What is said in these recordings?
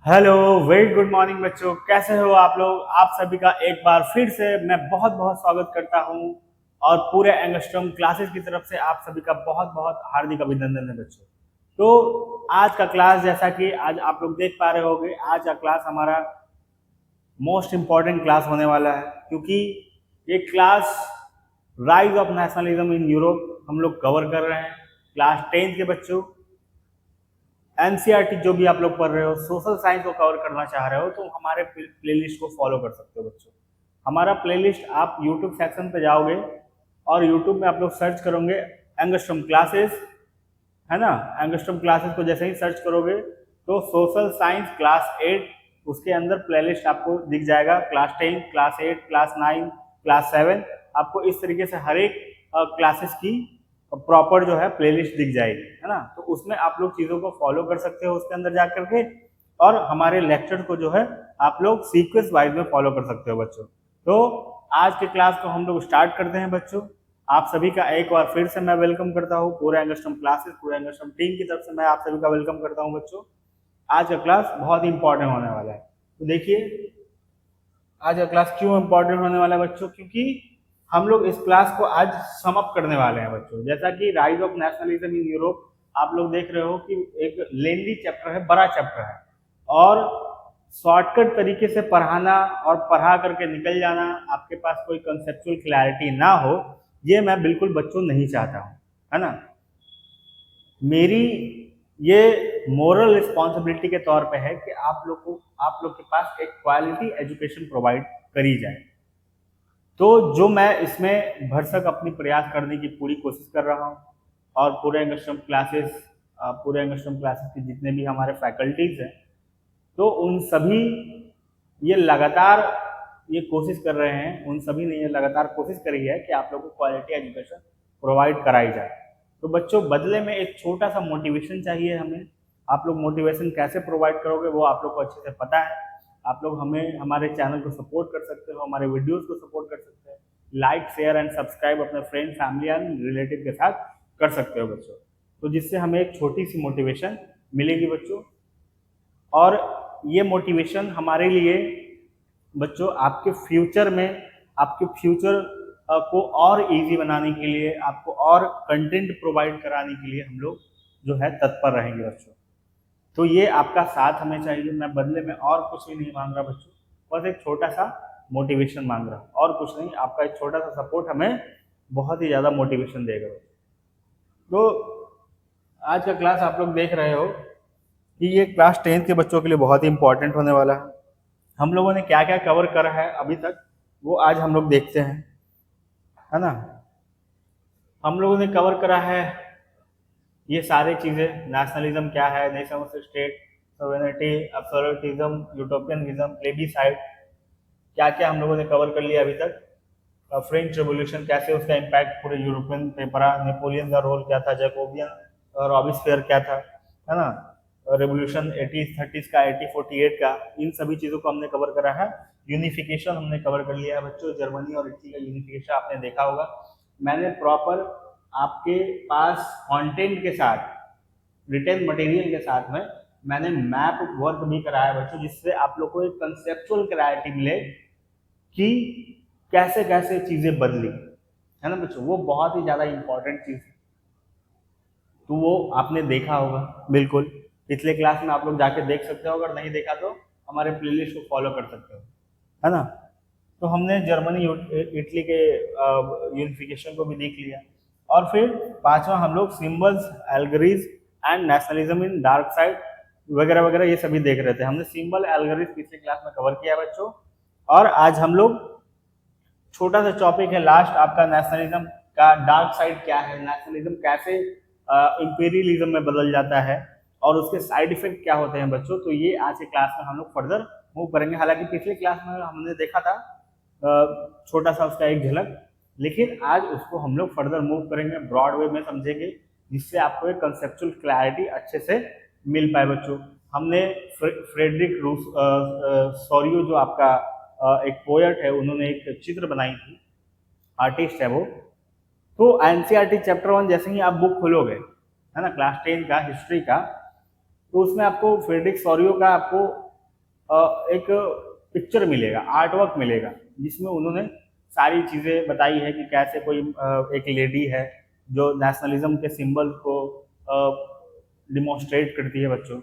Hello, very good morning बच्चों। कैसे हो आप लोग? आप सभी का एक बार फिर से मैं बहुत बहुत स्वागत करता हूं और पूरे एंगस्ट्रॉम क्लासेस की तरफ से आप सभी का बहुत बहुत हार्दिक अभिनंदन है बच्चों। तो आज का क्लास, जैसा कि आज आप लोग देख पा रहे होंगे, आज का क्लास हमारा मोस्ट इम्पॉर्टेंट क्लास होने वाला है, क्योंकि ये class rise of nationalism in Europe हम लोग कवर कर रहे हैं। क्लास 10th के बच्चों, एनसीईआरटी जो भी आप लोग पढ़ रहे हो, सोशल साइंस को कवर करना चाह रहे हो, तो हमारे प्लेलिस्ट को फॉलो कर सकते हो बच्चों। हमारा प्लेलिस्ट आप यूट्यूब सेक्शन पे जाओगे और यूट्यूब में आप लोग सर्च करोगे एंगस्ट्रॉम क्लासेस, है ना। एंगस्ट्रॉम क्लासेस को जैसे ही सर्च करोगे तो सोशल साइंस क्लास 8, उसके अंदर प्लेलिस्ट आपको दिख जाएगा। क्लास 10, क्लास 8, क्लास 9, क्लास 7, आपको इस तरीके से हर एक क्लासेस की प्रॉपर जो है प्लेलिस्ट दिख जाएगी, है ना। तो उसमें आप लोग चीज़ों को फॉलो कर सकते हो उसके अंदर जा करके, और हमारे लेक्चर को जो है आप लोग सीक्वेंस वाइज में फॉलो कर सकते हो बच्चों। तो आज के क्लास को हम लोग स्टार्ट करते हैं बच्चों। आप सभी का एक बार फिर से मैं वेलकम करता हूँ। पूरे एंगस्ट्रॉम क्लासेस, पूरे एंगस्ट्रॉम टीम की तरफ से मैं आप सभी का वेलकम करता हूँ बच्चों। आज का क्लास बहुत ही इंपॉर्टेंट होने वाला है। तो देखिए, आज का क्लास क्यों इंपॉर्टेंट होने वाला है बच्चों, क्योंकि हम लोग इस क्लास को आज सम अप करने वाले हैं बच्चों। जैसा कि rise of nationalism in Europe आप लोग देख रहे हो कि एक लेंदी चैप्टर है, बड़ा चैप्टर है, और शॉर्टकट तरीके से पढ़ाना और पढ़ा करके निकल जाना, आपके पास कोई कंसेप्चुअल क्लैरिटी ना हो, ये मैं बिल्कुल बच्चों नहीं चाहता हूँ, है ना। मेरी ये मोरल रिस्पॉन्सिबिलिटी के तौर पे है कि आप लोग के पास एक क्वालिटी एजुकेशन प्रोवाइड करी जाए। तो जो मैं इसमें भरसक अपनी प्रयास करने की पूरी कोशिश कर रहा हूँ, और पूरे एंगस्ट्रॉम क्लासेस के जितने भी हमारे फैकल्टीज हैं, तो उन सभी ये लगातार ये कोशिश कर रहे हैं, उन सभी ने ये लगातार कोशिश करी है कि आप लोगों को क्वालिटी एजुकेशन प्रोवाइड कराई जाए। तो बच्चों, बदले में एक छोटा सा मोटिवेशन चाहिए हमें। आप लोग मोटिवेशन कैसे प्रोवाइड करोगे वो आप लोग को अच्छे से पता है। आप लोग हमें, हमारे चैनल को सपोर्ट कर सकते हो, हमारे वीडियोस को सपोर्ट कर सकते हो, लाइक शेयर एंड सब्सक्राइब अपने फ्रेंड, फैमिली एंड रिलेटिव के साथ कर सकते हो बच्चों। तो जिससे हमें एक छोटी सी मोटिवेशन मिलेगी बच्चों, और ये मोटिवेशन हमारे लिए बच्चों आपके फ्यूचर को और इजी बनाने के लिए, आपको और कंटेंट प्रोवाइड कराने के लिए हम लोग जो है तत्पर रहेंगे बच्चों। तो ये आपका साथ हमें चाहिए। मैं बदले में और कुछ भी नहीं मांग रहा बच्चों, बस एक छोटा सा मोटिवेशन मांग रहा हूँ, और कुछ नहीं। आपका एक छोटा सा सपोर्ट हमें बहुत ही ज़्यादा मोटिवेशन देगा। तो आज का क्लास आप लोग देख रहे हो कि ये क्लास 10th के बच्चों के लिए बहुत ही इंपॉर्टेंट होने वाला है। हम लोगों ने क्या क्या कवर करा है अभी तक, वो आज हम लोग देखते हैं, है ना। हम लोगों ने कवर करा है ये सारी चीज़ें। नेशनलिज्म क्या है, नेशन ऑफ स्टेट, सोवेरेनिटी, एब्सोल्यूटिज्म, यूटोपियनिज्म, प्लेबीसाइड, क्या क्या हम लोगों ने कवर कर लिया अभी तक। फ्रेंच रेवोल्यूशन कैसे उसका इम्पैक्ट पूरे यूरोपियन पे पड़ा, नेपोलियन का रोल क्या था, जैकोबियन और रॉबिस्फेयर क्या था, है ना। रेवोल्यूशन 1830 का, 1848 का, इन सभी चीज़ों को हमने कवर करा है। यूनिफिकेशन हमने कवर कर लिया है बच्चों। जर्मनी और इटली का यूनिफिकेशन आपने देखा होगा। मैंने प्रॉपर आपके पास कंटेंट के साथ, रिटेन मटेरियल के साथ में मैंने मैप वर्क भी कराया बच्चों, जिससे आप लोग को एक कंसेप्चुअल क्लैरिटी मिले कि कैसे कैसे चीज़ें बदली, है ना बच्चों। वो बहुत ही ज़्यादा इंपॉर्टेंट चीज़ है। तो वो आपने देखा होगा बिल्कुल। पिछले क्लास में आप लोग जाके देख सकते हो, अगर नहीं देखा तो हमारे प्लेलिस्ट को फॉलो कर सकते हो, है ना। तो हमने जर्मनी इटली के यूनिफिकेशन को भी देख लिया, और फिर पांचवा हम लोग symbols, allegories and nationalism in dark side वगैरह वगैरह ये सभी देख रहे थे। हमने सिंबल, एल्गरीज पिछले क्लास में कवर किया बच्चों, और आज हम लोग छोटा सा टॉपिक है लास्ट आपका, नेशनलिज्म का डार्क साइड क्या है, नेशनलिज्म कैसे इंपीरियलिज्म में बदल जाता है, और उसके साइड इफेक्ट क्या होते हैं बच्चों। तो ये आज के क्लास में हम लोग फर्दर मूव करेंगे। हालांकि पिछले क्लास में हमने देखा था छोटा सा उसका एक झलक, लेकिन आज उसको हम लोग फर्दर मूव करेंगे, ब्रॉड वे में समझेंगे, जिससे आपको एक कंसेप्चुअल क्लैरिटी अच्छे से मिल पाए बच्चों। हमने फ्रेडरिक सोरियो, जो आपका एक पोएट है, उन्होंने एक चित्र बनाई थी, आर्टिस्ट है वो। तो एनसीईआरटी चैप्टर 1 जैसे ही आप बुक खोलोगे, है ना, क्लास 10 का हिस्ट्री का, तो उसमें आपको फ्रेडरिक सोरियो का आपको एक पिक्चर मिलेगा, आर्टवर्क मिलेगा, जिसमें उन्होंने सारी चीज़ें बताई है कि कैसे कोई एक लेडी है जो नेशनलिज्म के सिंबल को डिमॉन्स्ट्रेट करती है बच्चों।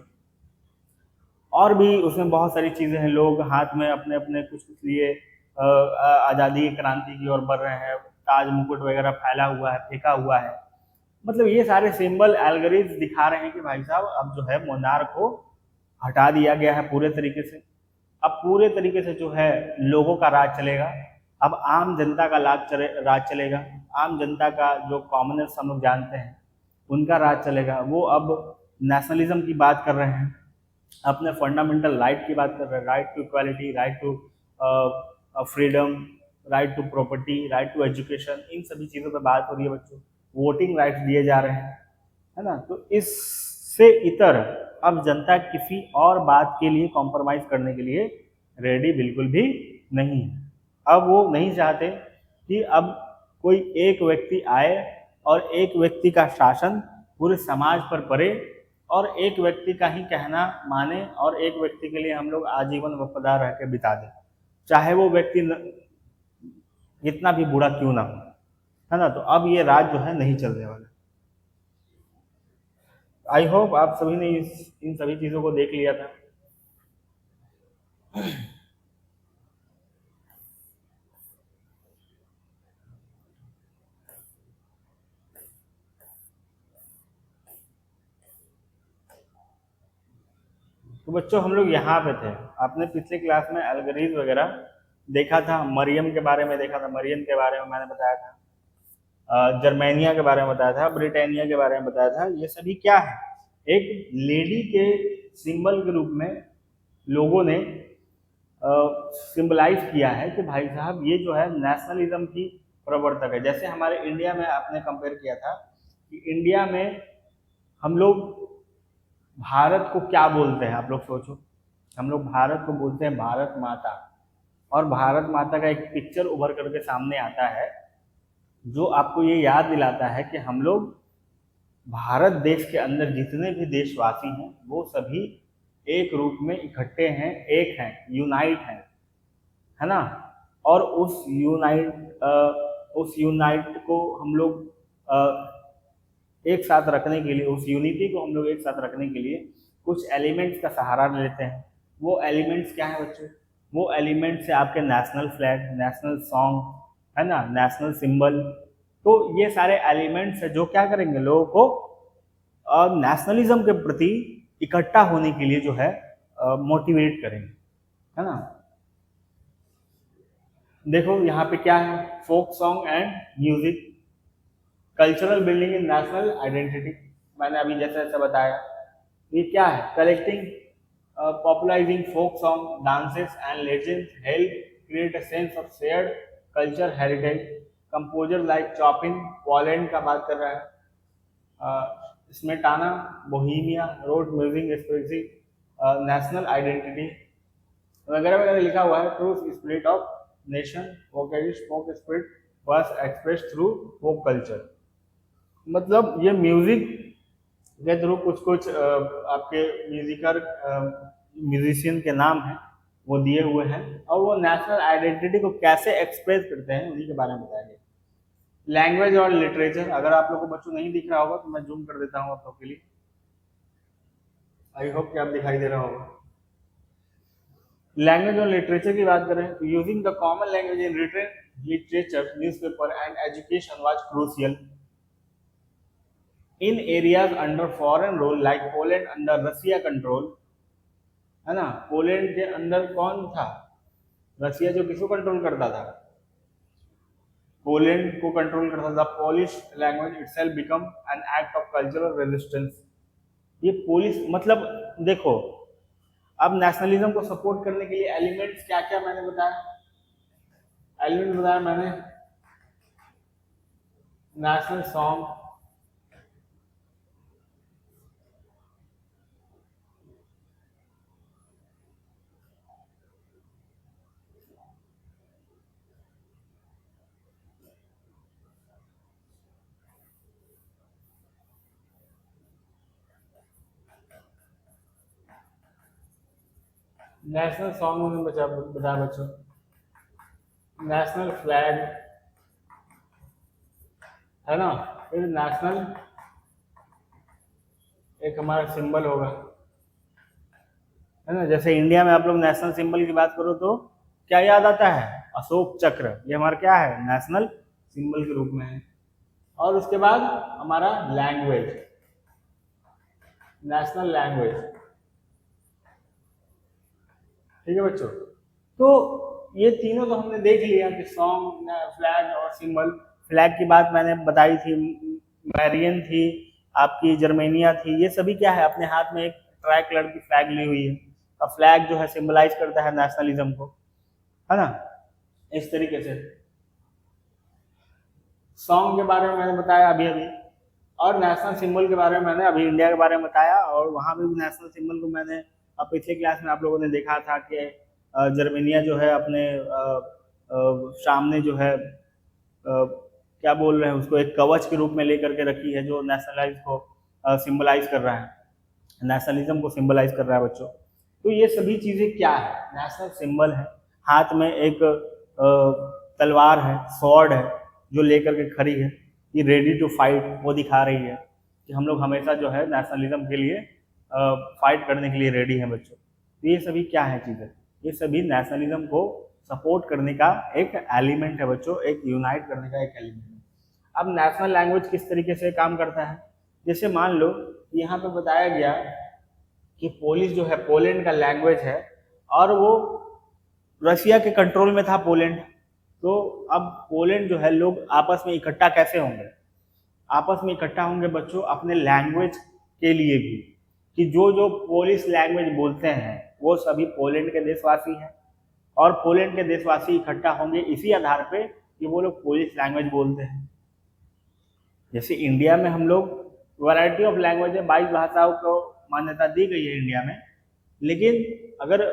और भी उसमें बहुत सारी चीज़ें हैं, लोग हाथ में अपने अपने कुछ कुछ लिए आज़ादी की क्रांति की ओर बढ़ रहे हैं, ताज मुकुट वगैरह फैला हुआ है, फेंका हुआ है। मतलब ये सारे सिंबल एल्गोरिथ्म दिखा रहे हैं कि भाई साहब अब जो है मोनार्क को हटा दिया गया है पूरे तरीके से। अब पूरे तरीके से जो है लोगों का राज चलेगा। अब आम जनता का राज चलेगा। आम जनता का जो कॉमनर्स हम लोग जानते हैं उनका राज चलेगा। वो अब नेशनलिज्म की बात कर रहे हैं, अपने फंडामेंटल राइट की बात कर रहे हैं, right to equality, right to freedom, right to property, right to education, इन सभी चीज़ों पर बात हो रही है बच्चों। वोटिंग राइट्स दिए जा रहे हैं, है ना। तो इससे इतर अब जनता किसी और बात के लिए कॉम्प्रोमाइज करने के लिए रेडी बिल्कुल भी नहीं है। अब वो नहीं चाहते कि अब कोई एक व्यक्ति आए और एक व्यक्ति का शासन पूरे समाज पर पड़े और एक व्यक्ति का ही कहना माने और एक व्यक्ति के लिए हम लोग आजीवन वफादार रह के बिता दें, चाहे वो व्यक्ति जितना भी बुरा क्यों ना हो, है ना। तो अब ये राज जो है नहीं चलने वाला। आई होप आप सभी ने इन सभी चीज़ों को देख लिया था। तो बच्चों हम लोग यहाँ पे थे, आपने पिछले क्लास में एल्गोरिथम वगैरह देखा था, मरियम के बारे में देखा था, मरियम के बारे में मैंने बताया था, जर्मेनिया के बारे में बताया था, ब्रिटानिया के बारे में बताया था। ये सभी क्या है, एक लेडी के सिंबल के रूप में लोगों ने सिंबलाइज किया है कि भाई साहब ये जो है नेशनलिज्म की प्रवर्तक है। जैसे हमारे इंडिया में आपने कंपेयर किया था कि इंडिया में हम लोग भारत को क्या बोलते हैं, आप लोग सोचो। हम लोग भारत को बोलते हैं भारत माता, और भारत माता का एक पिक्चर उभर करके सामने आता है जो आपको ये याद दिलाता है कि हम लोग भारत देश के अंदर जितने भी देशवासी हैं वो सभी एक रूप में इकट्ठे हैं, एक हैं, यूनाइट हैं, है ना। और उस यूनाइट को हम लोग एक साथ रखने के लिए, उस यूनिटी को हम लोग एक साथ रखने के लिए कुछ एलिमेंट्स का सहारा लेते हैं। वो एलिमेंट्स क्या है बच्चों? वो एलिमेंट्स है आपके नेशनल फ्लैग, नेशनल सॉन्ग, है ना, नेशनल सिंबल। तो ये सारे एलिमेंट्स है जो क्या करेंगे, लोगों को नेशनलिज्म के प्रति इकट्ठा होने के लिए जो है मोटिवेट करेंगे, है ना। देखो यहाँ पे क्या है, folk song and music, cultural building in national identity, मैंने अभी जैसे जैसे बताया। ये क्या है, collecting popularising folk song, dances and legends help create a sense of shared culture heritage. Composer like Chopin, Poland का बात कर रहा है, Smetana, Bohemia road music expressing national identity वगैरह वगैरह लिखा हुआ है। True spirit of nation, folk spirit was expressed through folk culture. मतलब ये म्यूजिक के थ्रू कुछ कुछ आपके म्यूजिशियन के नाम हैं वो दिए हुए हैं, और वो नेशनल आइडेंटिटी को कैसे एक्सप्रेस करते हैं उन्हीं के बारे में बताया गया। लैंग्वेज और लिटरेचर, अगर आप लोग को बच्चों नहीं दिख रहा होगा तो मैं जूम कर देता हूँ आप लोग के लिए। आई होप कि आप दिखाई दे रहा होगा। लैंग्वेज और लिटरेचर की बात करें तो using the common language in written literature, newspaper and education was crucial in areas under foreign rule like Poland under Russia control, है ना। पोलैंड के अंदर कौन था, रसिया, जो किसको कंट्रोल करता था, पोलैंड को कंट्रोल करता था। Polish language itself become an act of cultural resistance. ये पोलिश मतलब देखो, अब नेशनलिज्म को सपोर्ट करने के लिए एलिमेंट्स क्या क्या मैंने बताया, एलिमेंट बताया मैंने, नेशनल सॉन्ग, नेशनल सॉन्ग में बताया बच्चों, नेशनल फ्लैग है ना, फिर नेशनल एक हमारा सिंबल होगा, है ना। जैसे इंडिया में आप लोग नेशनल सिंबल की बात करो तो क्या याद आता है, अशोक चक्र, ये हमारा क्या है, नेशनल सिंबल के रूप में है। और उसके बाद हमारा लैंग्वेज, नेशनल लैंग्वेज, ठीक है बच्चों। तो ये तीनों तो हमने देख लिया कि सॉन्ग, फ्लैग और सिंबल। फ्लैग की बात मैंने बताई थी, मैरियन थी, आपकी जर्मेनिया थी, ये सभी क्या है, अपने हाथ में एक ट्राई कलर की फ्लैग ली हुई है। और फ्लैग जो है सिंबलाइज करता है नेशनलिज्म को, है ना, इस तरीके से। सॉन्ग के बारे में मैंने बताया अभी अभी, और नेशनल सिंबल के बारे में मैंने अभी इंडिया के बारे में बताया। और वहाँ भी नेशनल सिंबल को मैंने पिछले क्लास में आप लोगों ने देखा था कि जर्मेनिया जो है अपने सामने जो है क्या बोल रहे हैं उसको, एक कवच के रूप में लेकर के रखी है, जो नेशनलाइज को सिंबलाइज कर रहा है, नेशनलिज्म को सिंबलाइज कर रहा है बच्चों। तो ये सभी चीज़ें क्या है, नेशनल सिंबल है, हाथ में एक तलवार है, स्वॉर्ड है जो लेकर के खड़ी है, ये रेडी टू फाइट वो दिखा रही है कि हम लोग हमेशा जो है नेशनलिज्म के लिए फाइट करने के लिए रेडी हैं बच्चों। तो ये सभी क्या है चीज़ें, ये सभी नेशनलिज्म को सपोर्ट करने का एक एलिमेंट है बच्चों, एक यूनाइट करने का एक एलिमेंट है। अब नेशनल लैंग्वेज किस तरीके से काम करता है, जैसे मान लो यहाँ पे बताया गया कि पोलिश जो है पोलैंड का लैंग्वेज है, और वो रशिया के कंट्रोल में था पोलैंड। तो अब पोलैंड जो है लोग आपस में इकट्ठा कैसे होंगे, आपस में इकट्ठा होंगे बच्चों अपने लैंग्वेज के लिए भी, कि जो जो पोलिश लैंग्वेज बोलते हैं वो सभी पोलैंड के देशवासी हैं, और पोलैंड के देशवासी इकट्ठा होंगे इसी आधार पे कि वो लोग पोलिश लैंग्वेज बोलते हैं। जैसे इंडिया में हम लोग वैरायटी ऑफ लैंग्वेज है, 22 भाषाओं को मान्यता दी गई है इंडिया में, लेकिन अगर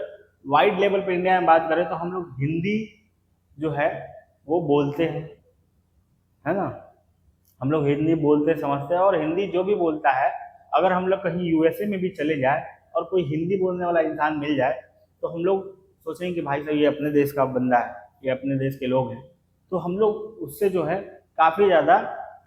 वाइड लेवल पर इंडिया में बात करें तो हम लोग हिंदी जो है वो बोलते हैं, है ना, हम लोग हिंदी बोलते समझते हैं। और हिंदी जो भी बोलता है, अगर हम लोग कहीं यूएसए में भी चले जाए और कोई हिंदी बोलने वाला इंसान मिल जाए तो हम लोग सोचेंगे कि भाई साहब ये अपने देश का बंदा है, ये अपने देश के लोग हैं, तो हम लोग उससे जो है काफ़ी ज़्यादा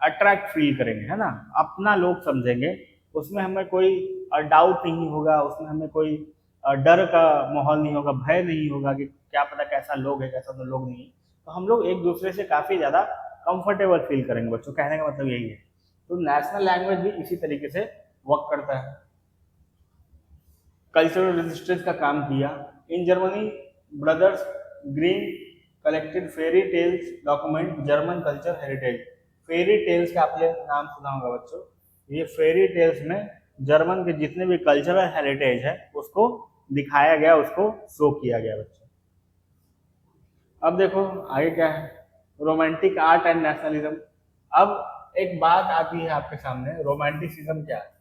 अट्रैक्ट फील करेंगे, है ना, अपना लोग समझेंगे, उसमें हमें कोई डाउट नहीं होगा, उसमें हमें कोई डर का माहौल नहीं होगा, भय नहीं होगा कि क्या पता कैसा लोग है कैसा तो लोग नहीं है। तो हम लोग एक दूसरे से काफ़ी ज़्यादा कंफर्टेबल फील करेंगे बच्चों, कहने का मतलब यही है। तो नेशनल लैंग्वेज भी इसी तरीके से वर्क करता है। कल्चरल रेजिस्टेंस का काम किया। In Germany brothers Grimm collected fairy tales document German culture heritage. Fairy tales का आपने नाम सुना होगा बच्चों, ये फेरी टेल्स में जर्मन के जितने भी कल्चरल हेरिटेज है उसको दिखाया गया, उसको शो किया गया बच्चों। अब देखो आगे क्या है, रोमांटिक आर्ट एंड नेशनलिज्म। अब एक बात आती है आपके सामने, रोमांटिसिज्म क्या है,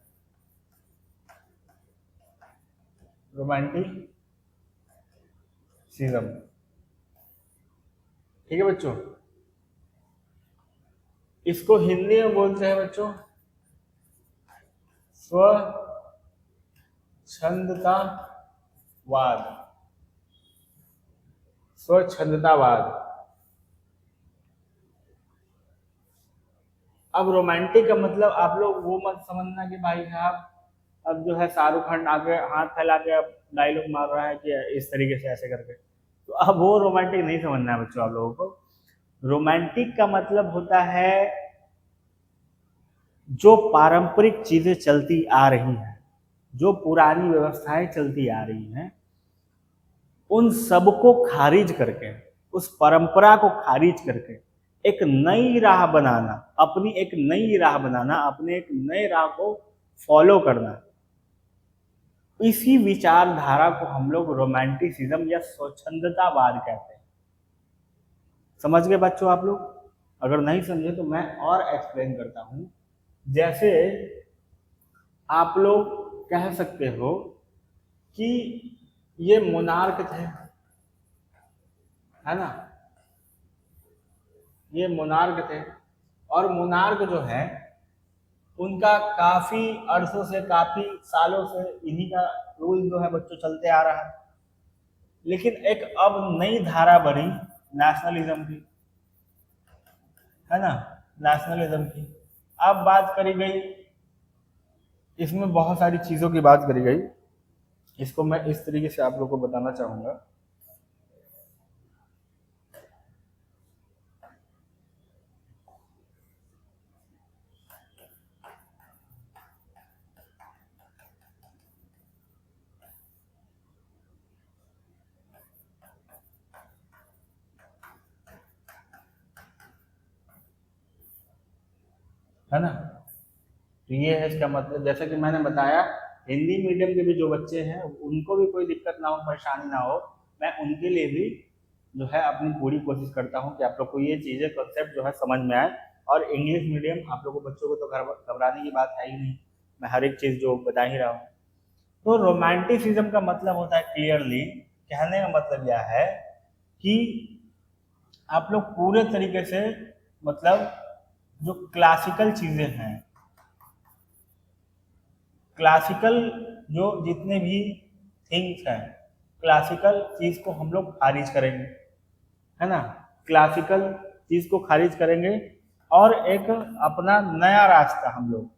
रोमांटिसिज्म, ठीक है बच्चों, इसको हिंदी में बोलते हैं बच्चों स्वच्छंदतावाद, स्वच्छंदतावाद। अब रोमांटिक का मतलब आप लोग वो मत समझना कि भाई साहब अब जो है शाहरुख खान आगे हाथ फैला के अब डायलॉग मार रहा है कि इस तरीके से ऐसे करके, तो अब वो रोमांटिक नहीं समझना है बच्चों आप लोगों को। रोमांटिक का मतलब होता है जो पारंपरिक चीजें चलती आ रही हैं, जो पुरानी व्यवस्थाएं चलती आ रही हैं, उन सबको खारिज करके, उस परंपरा को खारिज करके एक नई राह बनाना, अपनी एक नई राह बनाना, अपने एक नए राह को फॉलो करना, इसी विचारधारा को हम लोग रोमांटिसिज्म या स्वच्छंदतावाद कहते हैं। समझ गए बच्चों आप लोग? अगर नहीं समझे तो मैं और एक्सप्लेन करता हूं। जैसे आप लोग कह सकते हो कि ये मोनार्क थे, है ना, ये मोनार्क थे, और मोनार्क जो है उनका काफी अरसों से, काफी सालों से इन्हीं का रूल जो है बच्चों चलते आ रहा है। लेकिन एक अब नई धारा बनी नेशनलिज्म की, है ना, नेशनलिज्म की। अब बात करी गई, इसमें बहुत सारी चीज़ों की बात करी गई, इसको मैं इस तरीके से आप लोग को बताना चाहूँगा। है ना, तो ये है इसका मतलब। जैसा कि मैंने बताया, हिंदी मीडियम के भी जो बच्चे हैं उनको भी कोई दिक्कत ना हो, परेशानी ना हो, मैं उनके लिए भी जो है अपनी पूरी कोशिश करता हूँ कि आप लोग को ये चीज़ें कंसेप्ट जो है समझ में आए। और इंग्लिश मीडियम आप लोगों को बच्चों को तो घबराने की बात है ही नहीं, मैं हर एक चीज़ जो बता ही रहा हूँ। तो रोमांटिसिज्म का मतलब होता है, क्लियरली कहने का मतलब यह है कि आप लोग पूरे तरीके से, मतलब जो क्लासिकल चीज़ें हैं, क्लासिकल जो जितने भी थिंग्स हैं, क्लासिकल चीज़ को हम लोग खारिज करेंगे, है ना, क्लासिकल चीज़ को खारिज करेंगे और एक अपना नया रास्ता हम लोग,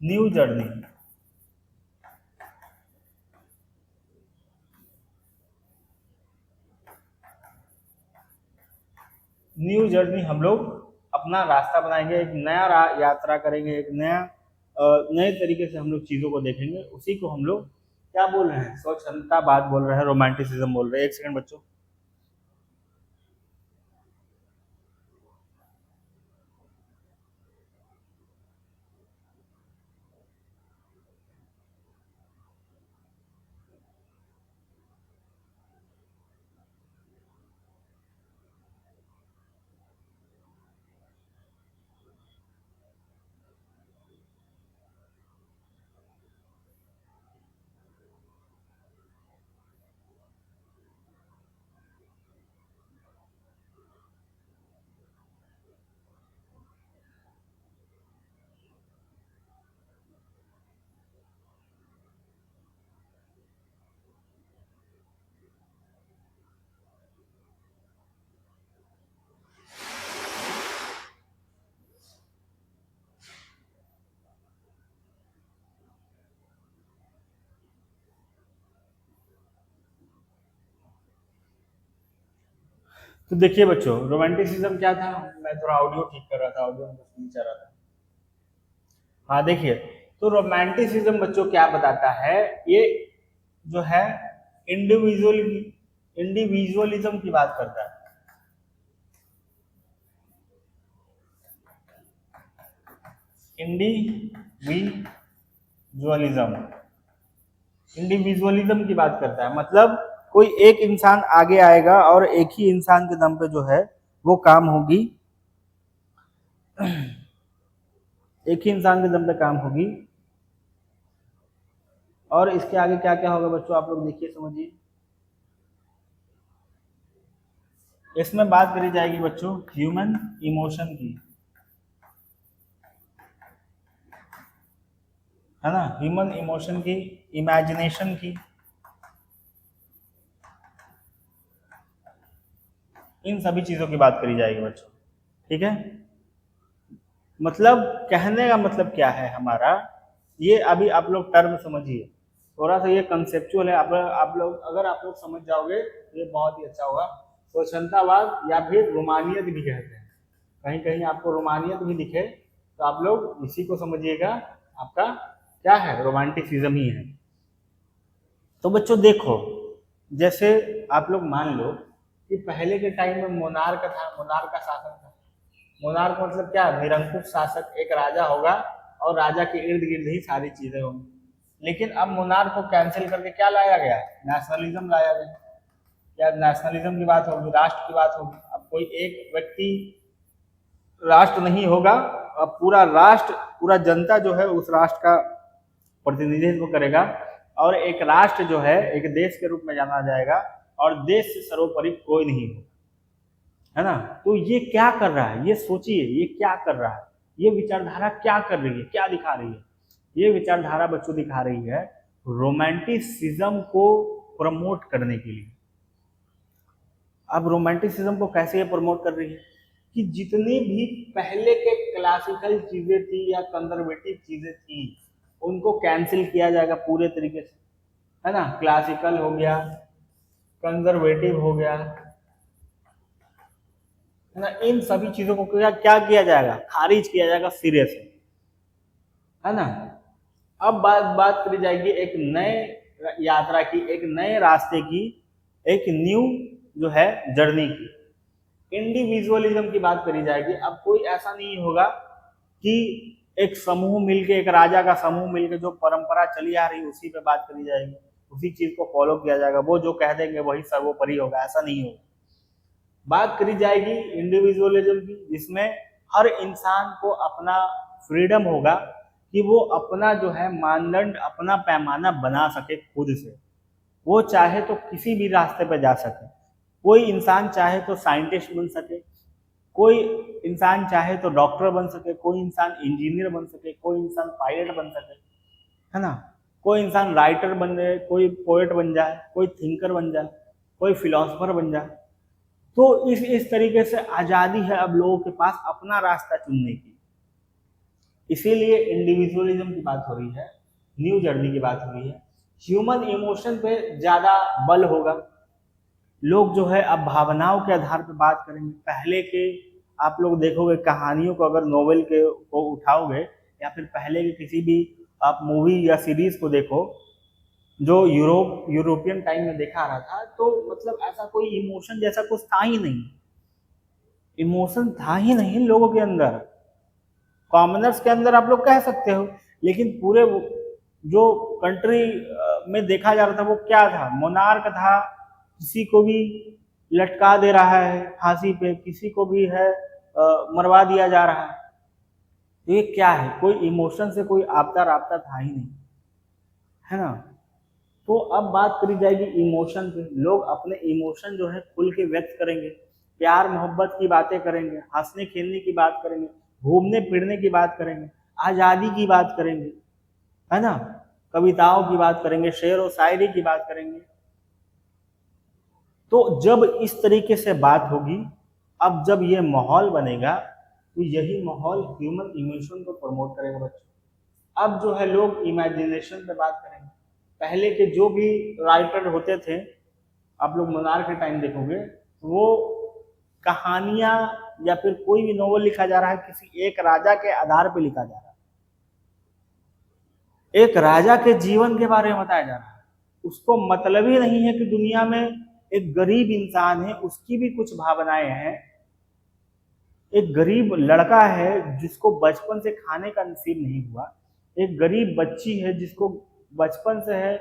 न्यू जर्नी, न्यू जर्नी हम लोग अपना रास्ता बनाएंगे, एक नया यात्रा करेंगे, एक नया नए तरीके से हम लोग चीज़ों को देखेंगे। उसी को हम लोग क्या बोल रहे हैं, स्वच्छंदतावाद बोल रहे हैं, रोमांटिसिज्म बोल रहे हैं। एक सेकंड बच्चों। तो देखिए बच्चों, रोमांटिसिज्म क्या था, मैं थोड़ा ऑडियो ठीक कर रहा था, ऑडियो में कुछ नहीं चल रहा था। हाँ देखिए, तो रोमांटिसिज्म बच्चों क्या बताता है, ये जो है इंडिविजुअल इंडिविजुअलिज्म की बात करता है। इंडिविजुअलिज्म, इंडिविजुअलिज्म की बात करता है, मतलब कोई एक इंसान आगे आएगा और एक ही इंसान के दम पे जो है वो काम होगी, एक ही इंसान के दम पे काम होगी। और इसके आगे क्या क्या होगा बच्चों, आप लोग देखिए, समझिए। इसमें बात करी जाएगी बच्चों ह्यूमन इमोशन की, है ना, ह्यूमन इमोशन की, इमेजिनेशन की, इन सभी चीजों की बात करी जाएगी बच्चों। ठीक है, मतलब कहने का मतलब क्या है हमारा, ये अभी आप लोग टर्म समझिए, थोड़ा सा ये कंसेप्चुअल है। आप लोग अगर आप लोग समझ जाओगे तो ये बहुत ही अच्छा होगा। स्वच्छंदतावाद या फिर रोमानियत भी कहते हैं, कहीं कहीं आपको रोमानियत भी दिखे तो आप लोग इसी को समझिएगा, आपका क्या है, रोमांटिसिज्म ही है। तो बच्चों देखो, जैसे आप लोग मान लो कि पहले के टाइम में मोनार्क था, मोनार्क का शासन था। मोनार्क मतलब क्या, निरंकुश शासक, एक राजा होगा और राजा के इर्द गिर्द ही सारी चीजें होंगी। लेकिन अब मोनार्क को कैंसिल करके क्या लाया गया, नेशनलिज्म लाया गया। क्या नेशनलिज्म की बात होगी, राष्ट्र की बात होगी। अब कोई एक व्यक्ति राष्ट्र नहीं होगा, अब पूरा राष्ट्र, पूरा जनता जो है उस राष्ट्र का प्रतिनिधित्व करेगा और एक राष्ट्र जो है एक देश के रूप में जाना जाएगा और देश से सर्वोपरि कोई नहीं होगा, है ना। तो ये क्या कर रहा है, ये सोचिए, ये क्या कर रहा है, ये विचारधारा क्या कर रही है, क्या दिखा रही है। ये विचारधारा बच्चों दिखा रही है रोमांटिसिज्म को प्रमोट करने के लिए, अब रोमांटिसिज्म को कैसे ये प्रमोट कर रही है कि जितनी भी पहले के क्लासिकल चीजें थी या कंजर्वेटिव चीजें थी उनको कैंसिल किया जाएगा पूरे तरीके से, है ना। क्लासिकल हो गया, कंजर्वेटिव हो गया, है ना। इन सभी चीजों को क्या किया जाएगा, खारिज किया जाएगा सिरे से, है ना। अब बात करी जाएगी एक नए यात्रा की, एक नए रास्ते की, एक न्यू जो है जर्नी की। इंडिविजुअलिज्म की बात करी जाएगी। अब कोई ऐसा नहीं होगा कि एक समूह मिलके, एक राजा का समूह मिलके जो परंपरा चली आ रही उसी पे बात करी जाएगी, उसी चीज को फॉलो किया जाएगा, वो जो कह देंगे वही सर्वोपरि होगा, ऐसा नहीं होगा। बात करी जाएगी इंडिविजुअलिज्म की, जिसमें हर इंसान को अपना फ्रीडम होगा कि वो अपना जो है मानदंड, अपना पैमाना बना सके खुद से। वो चाहे तो किसी भी रास्ते पर जा सके। कोई इंसान चाहे तो साइंटिस्ट बन सके, कोई इंसान चाहे तो डॉक्टर बन सके, कोई इंसान इंजीनियर बन सके, कोई इंसान पायलट बन सके, है ना। कोई इंसान राइटर बन जाए, कोई पोएट बन जाए, कोई थिंकर बन जाए, कोई फिलोसफर बन जाए। तो इस तरीके से आज़ादी है अब लोगों के पास अपना रास्ता चुनने की। इसीलिए इंडिविजुअलिज्म की बात हो रही है, न्यू जर्नी की बात हो रही है। ह्यूमन इमोशन पे ज़्यादा बल होगा। लोग जो है अब भावनाओं के आधार पर बात करेंगे। पहले के आप लोग देखोगे कहानियों को, अगर नोवेल के को उठाओगे या फिर पहले के किसी भी आप मूवी या सीरीज को देखो जो यूरोपियन टाइम में देखा रहा था, तो मतलब ऐसा कोई इमोशन जैसा कुछ था ही नहीं। इमोशन था ही नहीं लोगों के अंदर, कॉमनर्स के अंदर आप लोग कह सकते हो, लेकिन पूरे जो कंट्री में देखा जा रहा था वो क्या था, मोनार्क था, किसी को भी लटका दे रहा है फांसी पे, किसी को भी है मरवा दिया जा रहा है। तो ये क्या है, कोई इमोशन से कोई आपदा राब्ता था ही नहीं, है ना। तो अब बात करी जाएगी इमोशन पे। लोग अपने इमोशन जो है खुल के व्यक्त करेंगे, प्यार मोहब्बत की बातें करेंगे, हंसने खेलने की बात करेंगे, घूमने फिरने की बात करेंगे, आज़ादी की बात करेंगे, है ना, कविताओं की बात करेंगे, शेर और शायरी की बात करेंगे। तो जब इस तरीके से बात होगी, अब जब ये माहौल बनेगा, तो यही माहौल ह्यूमन इमोशन को प्रमोट करेगा बच्चों। अब जो है लोग इमेजिनेशन पे बात करेंगे। पहले के जो भी राइटर होते थे, आप लोग मोनार्क के टाइम देखोगे, वो कहानियां या फिर कोई भी नोवेल लिखा जा रहा है किसी एक राजा के आधार पे लिखा जा रहा है, एक राजा के जीवन के बारे में बताया जा रहा है। उसको मतलब ही नहीं है कि दुनिया में एक गरीब इंसान है, उसकी भी कुछ भावनाएं हैं। एक गरीब लड़का है जिसको बचपन से खाने का नसीब नहीं हुआ, एक गरीब बच्ची है जिसको बचपन से है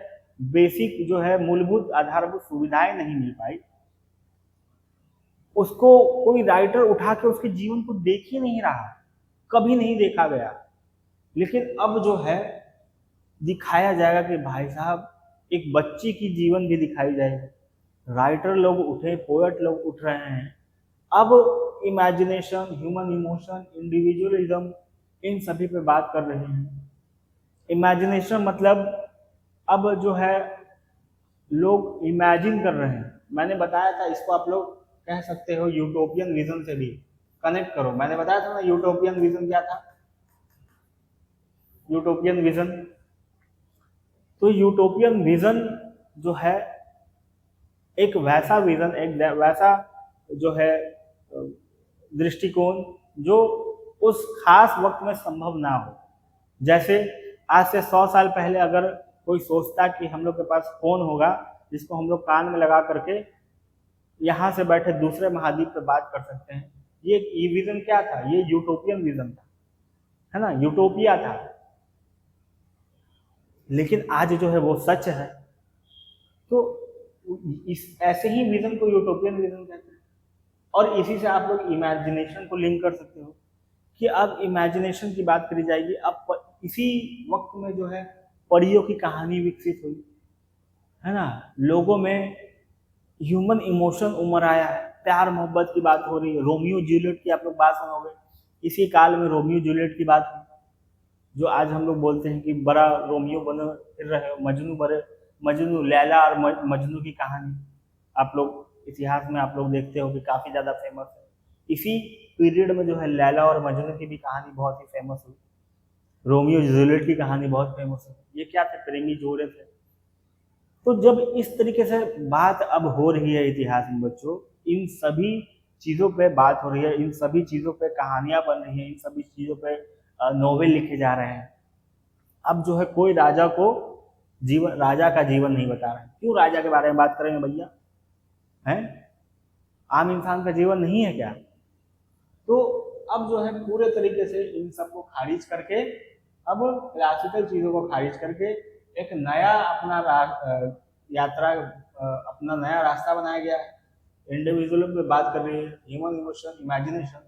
बेसिक जो है मूलभूत आधारभूत सुविधाएं नहीं मिल पाई। उसको कोई राइटर उठा के उसके जीवन को देख ही नहीं रहा, कभी नहीं देखा गया। लेकिन अब जो है दिखाया जाएगा कि भाई साहब एक बच्ची की जीवन भी दिखाई जाएगी। राइटर लोग उठे, पोएट लोग उठ रहे हैं। अब इमेजिनेशन, ह्यूमन इमोशन, इंडिविजुअलिज्म, इन सभी पे बात कर रहे हैं। इमेजिनेशन मतलब अब जो है लोग इमेजिन कर रहे हैं। मैंने बताया था इसको आप लोग कह सकते हो यूटोपियन विजन से भी कनेक्ट करो। मैंने बताया था ना यूटोपियन विजन क्या था, यूटोपियन विजन। तो यूटोपियन विजन जो है एक वैसा विजन, एक वैसा जो है दृष्टिकोण जो उस खास वक्त में संभव ना हो। जैसे आज से 100 साल पहले अगर कोई सोचता कि हम लोग के पास फोन होगा जिसको हम लोग कान में लगा करके यहाँ से बैठे दूसरे महाद्वीप पे बात कर सकते हैं, ये विजन क्या था, ये यूटोपियन विजन था, है ना, यूटोपिया था। लेकिन आज जो है वो सच है। तो इस ऐसे ही विजन को यूटोपियन विजन कहते हैं। और इसी से आप लोग इमेजिनेशन को लिंक कर सकते हो कि अब इमेजिनेशन की बात करी जाएगी। अब इसी वक्त में जो है परियों की कहानी विकसित हुई, है ना, लोगों में ह्यूमन इमोशन उमर आया है, प्यार मोहब्बत की बात हो रही है। रोमियो जूलियट की आप लोग बात सुनोगे, इसी काल में रोमियो जूलियट की बात हुई, जो आज हम लोग बोलते हैं कि बड़ा रोमियो बने फिर रहे हो, मजनू बड़े, मजनू, लैला और मजनू की कहानी आप लोग इतिहास में आप लोग देखते हो कि काफी ज्यादा फेमस है। इसी पीरियड में जो है लैला और मजनू की भी कहानी बहुत ही फेमस हुई, रोमियो जूलियट की कहानी बहुत फेमस हुई। ये क्या थे? प्रेमी जोड़े थे। तो जब इस तरीके से बात अब हो रही है इतिहास में बच्चों, इन सभी चीजों पे बात हो रही है, इन सभी चीजों पे कहानियां बन रही हैं, इन सभी चीजों पे नोवेल लिखे जा रहे हैं। अब जो है कोई राजा को जीवन, राजा का जीवन नहीं बता रहा है। क्यों राजा के बारे में बात करेंगे भैया? हैं? आम इंसान का जीवन नहीं है क्या? तो अब जो है पूरे तरीके से इन सबको खारिज करके, अब क्लासिकल चीजों को खारिज करके एक नया अपना यात्रा, अपना नया रास्ता बनाया गया है। इंडिविजुअल पे बात कर रही है, ह्यूमन इमोशन, इमेजिनेशन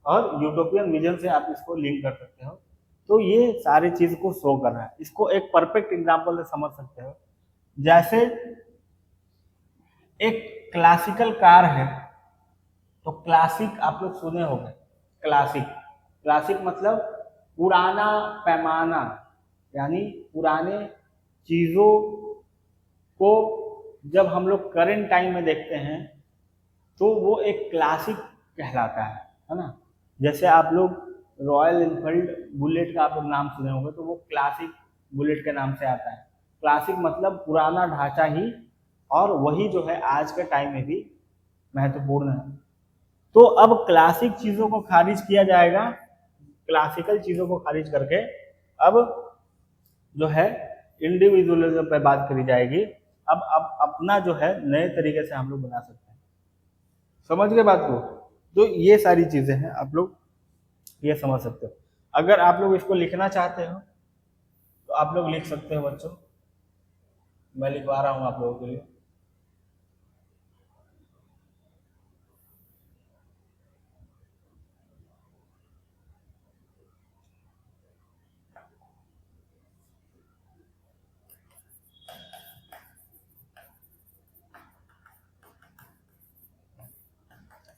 और यूटोपियन विजन से आप इसको लिंक कर सकते हो। तो ये सारी चीज को शो कर रहा है। इसको एक परफेक्ट एग्जांपल से समझ सकते हो। जैसे एक क्लासिकल कार है, तो क्लासिक आप लोग सुने होंगे। क्लासिक, क्लासिक मतलब पुराना पैमाना, यानी पुराने चीजों को जब हम लोग करंट टाइम में देखते हैं तो वो एक क्लासिक कहलाता है ना। जैसे आप लोग रॉयल इनफील्ड बुलेट का आप लोग नाम सुने होंगे, तो वो क्लासिक बुलेट के नाम से आता है। क्लासिक मतलब पुराना ढांचा ही, और वही जो है आज के टाइम में भी महत्वपूर्ण है। तो अब क्लासिक चीजों को खारिज किया जाएगा, क्लासिकल चीजों को खारिज करके अब जो है इंडिविजुअलिज्म पे बात करी जाएगी। अब अपना जो है नए तरीके से हम लोग बना सकते हैं। समझ गए बात को? तो ये सारी चीजें हैं, आप लोग ये समझ सकते हो। अगर आप लोग इसको लिखना चाहते हो तो आप लोग लिख सकते हो बच्चों, मैं लिखवा रहा हूं आप लोगों के लिए।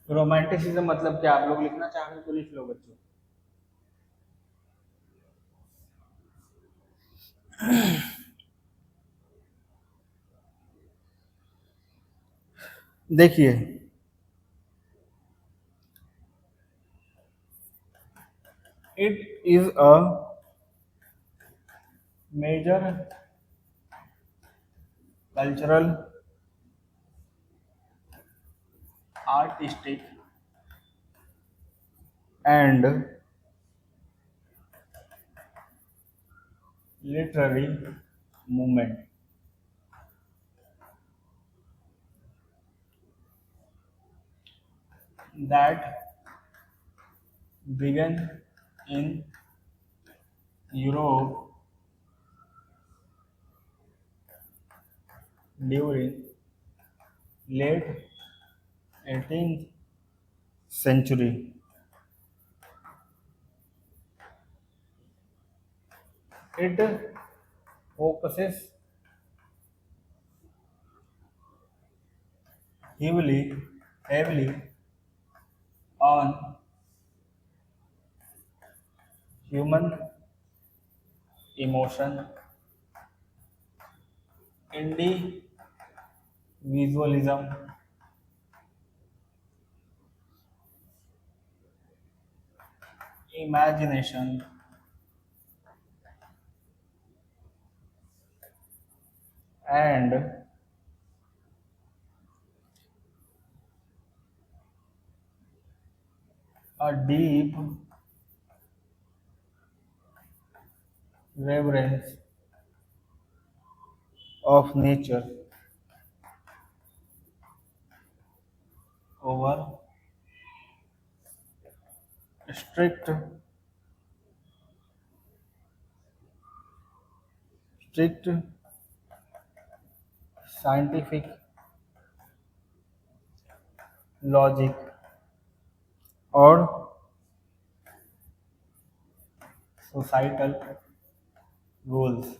रोमांटिसिज्म मतलब क्या? आप लोग लिखना चाह रहे हो तो लिख लो बच्चों। देखिए, it is a major cultural, artistic and literary movement that began in Europe during late 18th century. It focuses heavily on human emotion, individualism, imagination, and a deep reverence of nature over strict strict scientific logic और societal rules.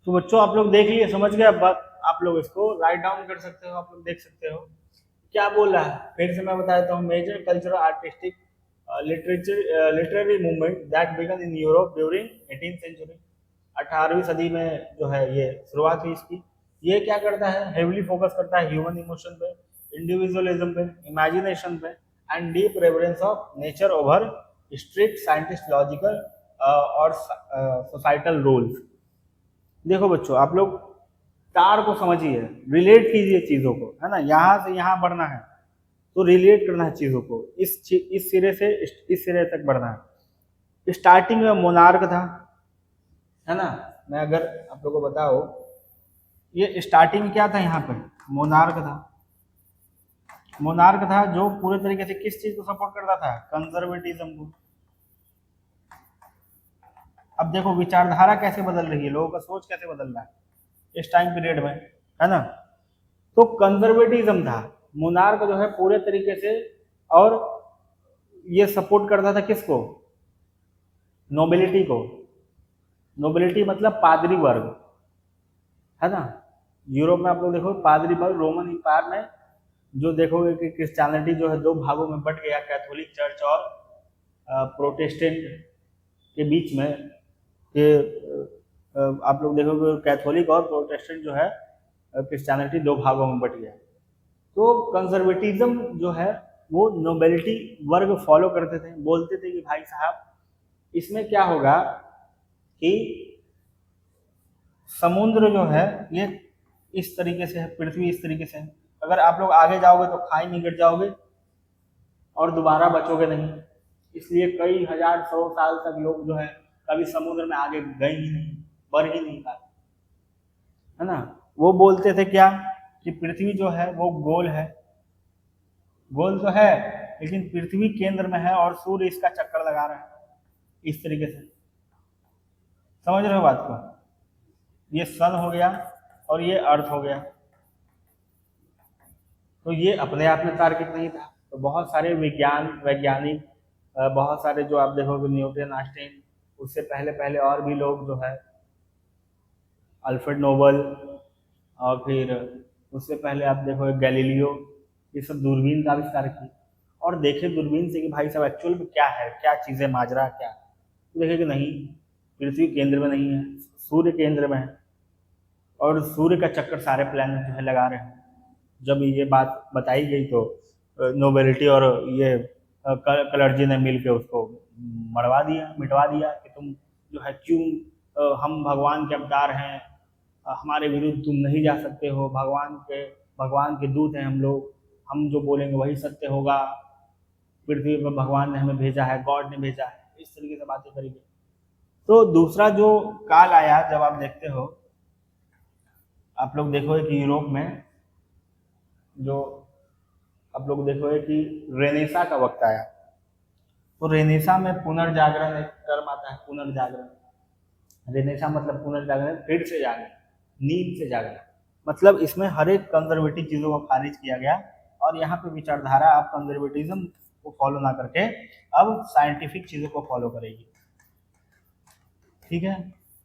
तो बच्चों आप लोग देख लिए, समझ गए अब बात, आप लोग इसको राइट डाउन कर सकते हो, आप लोग देख सकते हो क्या बोल रहा है। फिर से मैं बता देता हूँ, major cultural artistic literary movement that began in Europe during 18th century, 18वीं सदी में जो है ये शुरुआत हुई इसकी। ये क्या करता है, हेवली फोकस करता है ह्यूमन इमोशन पे, इंडिविजुअलिज्म पे, इमेजिनेशन पे and deep reverence of nature over strict scientist logical और सोसाइटल रूल्स। देखो बच्चों आप लोग तार को समझिए, रिलेट कीजिए चीजों को, है ना, यहाँ से यहाँ बढ़ना है तो रिलेट करना है चीजों को, इस सिरे से इस सिरे तक बढ़ना है। स्टार्टिंग में मोनार्क था, है ना, मैं अगर आप लोगों को बताओ, ये स्टार्टिंग में क्या था, यहाँ पे मोनार्क था। मोनार्क था जो पूरे तरीके से किस चीज को सपोर्ट करता था, कंजर्वेटिज्म को। अब देखो विचारधारा कैसे बदल रही है, लोगों का सोच कैसे बदल रहा है इस टाइम पीरियड में, है ना। तो कंजर्वेटिज्म था, मोनार्क जो है पूरे तरीके से, और ये सपोर्ट करता था किसको, नोबिलिटी को। नोबिलिटी मतलब पादरी वर्ग, है ना। यूरोप में आप लोग देखो पादरी वर्ग, रोमन इंपायर में जो देखोगे कि क्रिश्चियनिटी जो है दो भागों में बट गया, कैथोलिक चर्च और प्रोटेस्टेंट के बीच में, कि आप लोग देखोगे कैथोलिक और प्रोटेस्टेंट जो है क्रिश्चियनिटी दो भागों में बट गया। तो कंजर्वेटिज्म जो है वो नोबिलिटी वर्ग फॉलो करते थे, बोलते थे कि भाई साहब इसमें क्या होगा कि समुद्र जो है ये इस तरीके से है, पृथ्वी इस तरीके से है, अगर आप लोग आगे जाओगे तो खाई में गिर जाओगे और दोबारा बचोगे नहीं। इसलिए कई हजार 100 साल तक लोग जो है कभी समुद्र में आगे गए ही नहीं, बढ़ ही नहीं पाए, है ना। वो बोलते थे क्या कि पृथ्वी जो है वो गोल है, गोल तो है लेकिन पृथ्वी केंद्र में है और सूर्य इसका चक्कर लगा रहा है, इस तरीके से। समझ रहे हो बात को, ये सन हो गया और ये अर्थ हो गया। तो ये अपने आप में तार्किक नहीं था, तो बहुत सारे वैज्ञानिक, बहुत सारे जो आप देखोगे न्यूटन, आइंस्टाइन, उससे पहले पहले और भी लोग जो है, अल्फ्रेड नोबल, और फिर उससे पहले आप देखोगे गैलीलियो, ये सब दूरबीन का आविष्कार किए और देखे दूरबीन से कि भाई साहब एक्चुअल में क्या है, क्या चीज़ें, माजरा क्या। तो देखे कि नहीं, पृथ्वी केंद्र में नहीं है, सूर्य केंद्र में है और सूर्य का चक्कर सारे प्लैनेट जो है लगा रहे हैं। जब ये बात बताई गई तो नोबेलिटी और ये कलर्जी ने मिल के उसको मिटवा दिया कि तुम जो है क्यों, हम भगवान के अवतार हैं, हमारे विरुद्ध तुम नहीं जा सकते हो, भगवान के दूत हैं हम जो बोलेंगे वही सत्य होगा, पृथ्वी पर भगवान ने हमें भेजा है, गॉड ने भेजा है, इस तरीके से बातें करेंगे। तो दूसरा जो काल आया, जब आप देखते हो, आप लोग देखोगे कि यूरोप में जो आप लोग देखोगे कि रेनेसा का वक्त आया। तो रेनेसा में पुनर्जागरण एक टर्म आता है, पुनर्जागरण। रेनेसा मतलब पुनर्जागरण, फिर से जागना, नींद से जागना। मतलब इसमें हर एक कंजर्वेटिव चीजों को खारिज किया गया और यहाँ पे विचारधारा आप कंजर्वेटिज्म को फॉलो ना करके अब साइंटिफिक चीजों को फॉलो करेगी। ठीक है,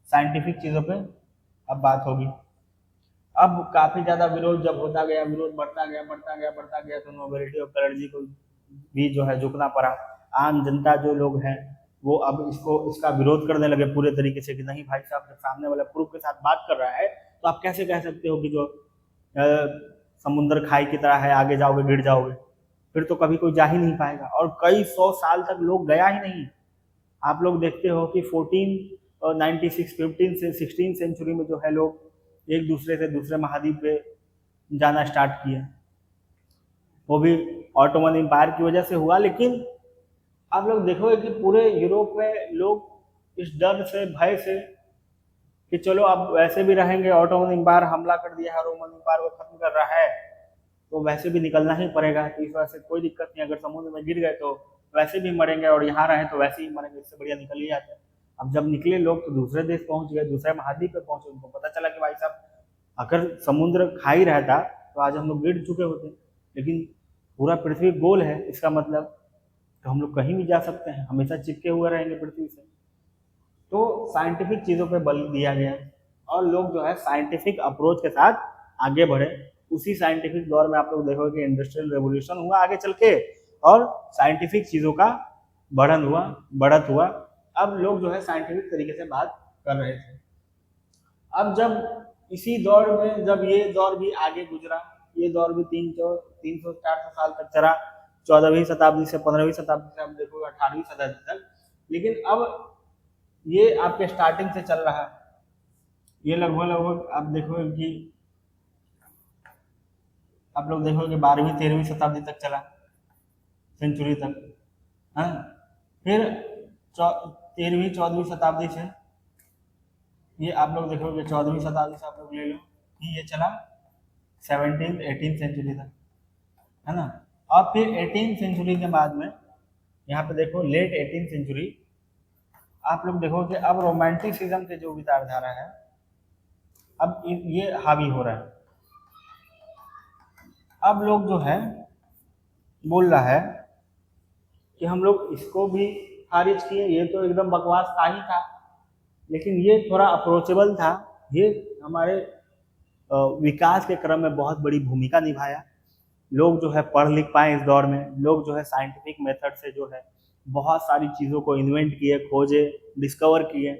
साइंटिफिक चीजों पे अब बात होगी। अब काफी ज्यादा विरोध जब होता गया, विरोध बढ़ता गया, तो नोबेलिटी और कलर्जी को भी जो है झुकना पड़ा। आम जनता जो लोग हैं वो अब इसका विरोध करने लगे पूरे तरीके से कि नहीं भाई साहब, जब सामने वाला प्रूफ के साथ बात कर रहा है तो आप कैसे कह सकते हो कि जो समुद्र खाई की तरह है, आगे जाओगे गिर जाओगे, फिर तो कभी कोई जा ही नहीं पाएगा। और कई 100 साल तक लोग गया ही नहीं। आप लोग देखते हो कि 1496 15 से 16 सेंचुरी में जो है लोग एक दूसरे से दूसरे महाद्वीप पे जाना स्टार्ट किया, वो भी ऑटोमन एम्पायर की वजह से हुआ। लेकिन आप लोग देखोगे कि पूरे यूरोप में लोग इस डर से, भय से कि चलो अब वैसे भी रहेंगे, ऑटोमन एम्पायर हमला कर दिया है, रोमन एम्पायर को खत्म कर रहा है, तो वैसे भी निकलना ही पड़ेगा। तो इस वजह से कोई दिक्कत नहीं, अगर समुद्र में गिर गए तो वैसे भी मरेंगे और यहाँ रहे तो वैसे ही मरेंगे, इससे बढ़िया निकल ही जाते हैं। अब जब निकले लोग तो दूसरे देश पहुंच गए, दूसरे महाद्वीप पे पहुंचे, उनको पता चला कि भाई साहब अगर समुद्र खा ही रहता तो आज हम लोग गिर चुके होते, लेकिन पूरा पृथ्वी गोल है, इसका मतलब तो हम लोग कहीं भी जा सकते हैं, हमेशा चिपके हुए रहेंगे पृथ्वी से। तो साइंटिफिक चीज़ों पे बल दिया गया और लोग जो है साइंटिफिक अप्रोच के साथ आगे बढ़े। उसी साइंटिफिक दौर में आप लोग देखोगे कि इंडस्ट्रियल रेवोल्यूशन हुआ आगे चल के, और साइंटिफिक चीज़ों का बढ़त हुआ। अब लोग जो है साइंटिफिक तरीके से बात कर रहे थे। अब जब इसी दौर में जब ये दौर भी आगे गुजरा, ये दौर भी 300-400 साल तक चला, 14वीं शताब्दी से 15वीं शताब्दी से आप देखोगे 18वीं शताब्दी तक। लेकिन अब ये आपके स्टार्टिंग से चल रहा है, ये लगभग आप देखोगे कि आप लोग देखोगे 12वीं-13वीं शताब्दी तक चला, सेंचुरी तक, हाँ। फिर 13वीं-14वीं शताब्दी से ये आप लोग देखोगे 14वीं शताब्दी से आप लोग ले लो कि ये चला 17th-18th सेंचुरी तक, है ना। और फिर 18th सेंचुरी के बाद में यहाँ पे देखो लेट 18th सेंचुरी, आप लोग देखो कि अब रोमांटिसिज्म के जो विचारधारा है अब ये हावी हो रहा है। अब लोग जो है बोल रहा है कि हम लोग इसको भी खारिज किए, ये तो एकदम बकवास था ही था, लेकिन ये थोड़ा अप्रोचेबल था, ये हमारे विकास के क्रम में बहुत बड़ी भूमिका निभाया। लोग जो है पढ़ लिख पाए इस दौर में, लोग जो है साइंटिफिक मेथड से जो है बहुत सारी चीज़ों को इन्वेंट किए, खोजे, डिस्कवर किए।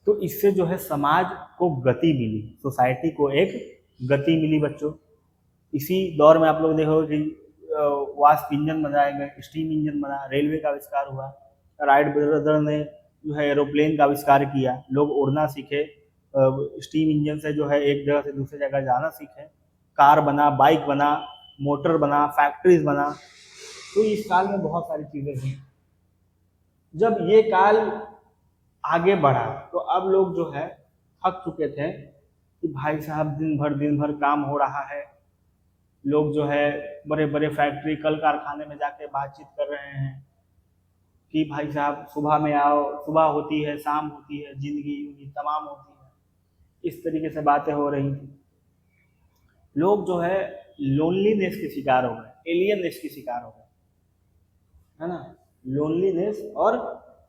तो इससे जो है समाज को गति मिली, सोसाइटी को एक गति मिली बच्चों। इसी दौर में आप लोग देखोगे कि वास्प इंजन बनाए गए, स्टीम इंजन बना, रेलवे का आविष्कार हुआ, राइट ब्रदर ने जो है एरोप्लेन का आविष्कार किया, लोग उड़ना सीखे, स्टीम इंजन से जो है एक जगह से दूसरी जगह जाना सीखे, कार बना, बाइक बना, मोटर बना, फैक्ट्रीज बना। तो इस काल में बहुत सारी चीज़ें हुई। जब ये काल आगे बढ़ा तो अब लोग जो है थक चुके थे कि भाई साहब दिन भर काम हो रहा है, लोग जो है बड़े बड़े फैक्ट्री कल कारखाने में जाके बातचीत कर रहे हैं कि भाई साहब सुबह में आओ, सुबह होती है, शाम होती है, जिंदगी तमाम होती है। इस तरीके से बातें हो रही थी। लोग जो है लोनलीनेस के शिकार हो गए, एलियननेस के शिकार हो गए, है ना। लोनलीनेस और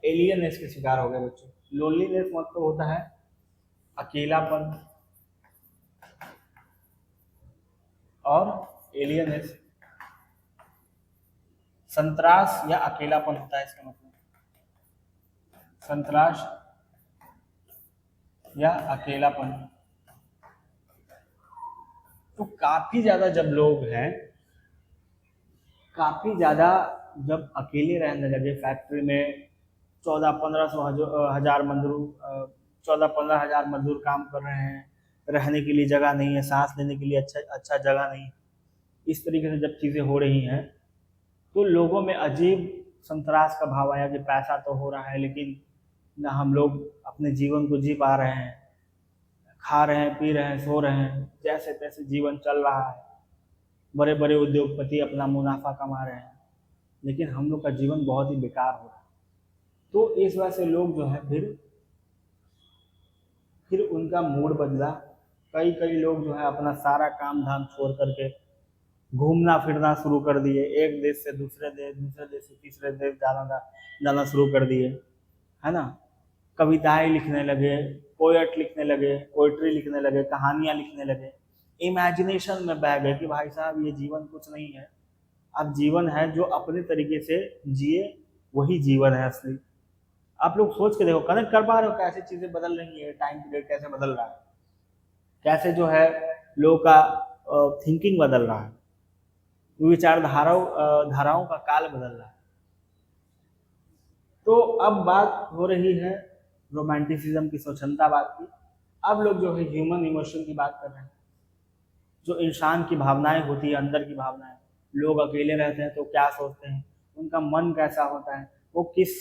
एलियननेस के शिकार हो गए बच्चों। लोनलीनेस मतलब होता है अकेलापन, और एलियननेस संतरास या अकेलापन होता है। इसका मतलब संतरास या अकेलापन। तो काफी ज्यादा जब लोग हैं, काफी ज्यादा जब अकेले रहने लगे फैक्ट्री में, 14-15 हजार मजदूर काम कर रहे हैं, रहने के लिए जगह नहीं है, सांस लेने के लिए अच्छा जगह नहीं, इस तरीके से जब चीज़ें हो रही हैं तो लोगों में अजीब संतरास का भाव आया कि पैसा तो हो रहा है लेकिन ना हम लोग अपने जीवन को जी पा रहे हैं, खा रहे हैं, पी रहे हैं, सो रहे हैं, जैसे तैसे जीवन चल रहा है, बड़े बड़े उद्योगपति अपना मुनाफा कमा रहे हैं, लेकिन हम लोग का जीवन बहुत ही बेकार हो रहा है। तो इस वजह से लोग जो है फिर उनका मूड बदला। कई लोग जो है अपना सारा काम धाम छोड़ करके घूमना फिरना शुरू कर दिए, एक देश से दूसरे देश से तीसरे देश जाना शुरू कर दिए, है ना। कविताएं लिखने लगे, पोएट लिखने लगे, पोइट्री लिखने लगे, कहानियां लिखने लगे, इमेजिनेशन में बह गए कि भाई साहब ये जीवन कुछ नहीं है, अब जीवन है जो अपने तरीके से जिए वही जीवन है असली। आप लोग सोच के देखो, कनेक्ट कर पा रहे हो कैसे चीजें बदल रही है, टाइम पीरियड कैसे बदल रहा है, कैसे जो है लोगों का थिंकिंग बदल रहा है, धाराओं का काल बदल रहा है। तो अब बात हो रही है रोमांटिसिज्म की, स्वच्छंदतावाद की। अब लोग जो है ह्यूमन इमोशन की बात कर रहे हैं, जो इंसान की भावनाएं होती है, अंदर की भावनाएं। लोग अकेले रहते हैं तो क्या सोचते हैं, उनका मन कैसा होता है, वो किस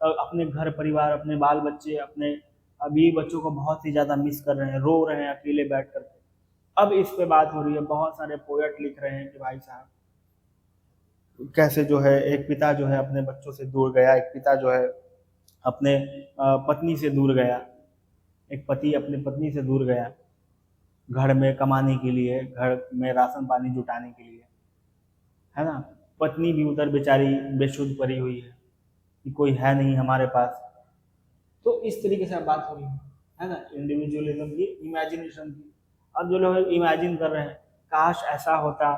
अपने घर परिवार, अपने बाल बच्चे, अपने अभी बच्चों को बहुत ही ज़्यादा मिस कर रहे हैं, रो रहे हैं अकेले बैठ करके। अब इस पे बात हो रही है, बहुत सारे पोएट लिख रहे हैं कि भाई साहब कैसे जो है एक पिता जो है अपने बच्चों से दूर गया, एक पिता जो है अपने पत्नी से दूर गया, एक पति अपने पत्नी से दूर गया घर में कमाने के लिए, घर में राशन पानी जुटाने के लिए, है ना। पत्नी भी उधर बेचारी बेसुध पड़ी हुई है कि कोई है नहीं हमारे पास। तो इस तरीके से बात हो रही है है ना, इंडिविजुअलिज्म की, इमेजिनेशन की। अब जो लोग इमेजिन कर रहे हैं, काश ऐसा होता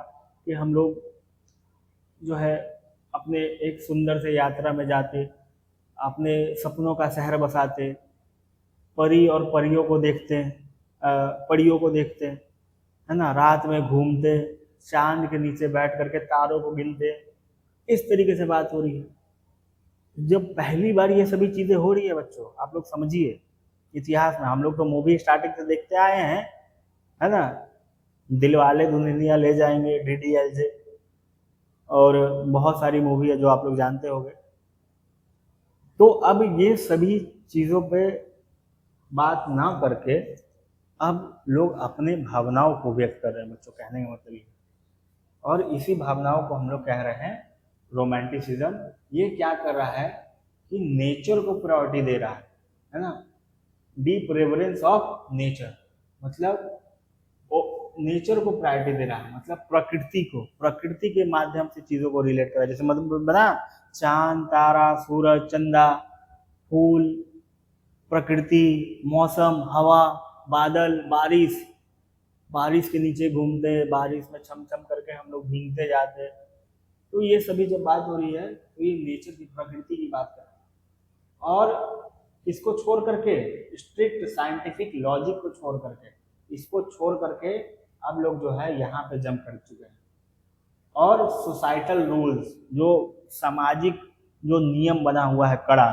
कि हम लोग जो है अपने एक सुंदर से यात्रा में जाते, अपने सपनों का शहर बसाते, परी और परियों को देखते हैं, परियों को देखते हैं, है ना, रात में घूमते, चांद के नीचे बैठ करके तारों को गिनते। इस तरीके से बात हो रही है। जब पहली बार ये सभी चीजें हो रही है बच्चों, आप लोग समझिए, इतिहास में हम लोग तो मूवी स्टार्टिंग से देखते आए हैं, है ना, दिलवाले दुल्हनिया ले जाएंगे, डीडीएलजे, और बहुत सारी मूवी है जो आप लोग जानते होंगे। तो अब ये सभी चीजों पे बात ना करके अब लोग अपने भावनाओं को व्यक्त कर रहे हैं बच्चों, कहने का मतलब ये। और इसी भावनाओं को हम लोग कह रहे हैं रोमांटिसिज्म। ये क्या कर रहा है कि नेचर को प्रायोरिटी दे रहा है ना, डीप रेवरेंस ऑफ नेचर, मतलब नेचर को प्रायोरिटी दे रहा है, मतलब प्रकृति को, प्रकृति के माध्यम से चीजों को रिलेट कर रहा है। जैसे मतलब बना चांद, तारा, सूरज, चंदा, फूल, प्रकृति, मौसम, हवा, बादल, बारिश, बारिश के नीचे घूमते, बारिश में छम छम करके हम लोग भीगते जाते। तो ये सभी जब बात हो रही है तो ये नेचर की, प्रकृति की बात कर रहे हैं। और इसको छोड़ करके, स्ट्रिक्ट साइंटिफिक लॉजिक को छोड़ करके, इसको छोड़ करके अब लोग जो है यहाँ पे जंप कर चुके हैं। और सोसाइटल रूल्स, जो सामाजिक जो नियम बना हुआ है कड़ा,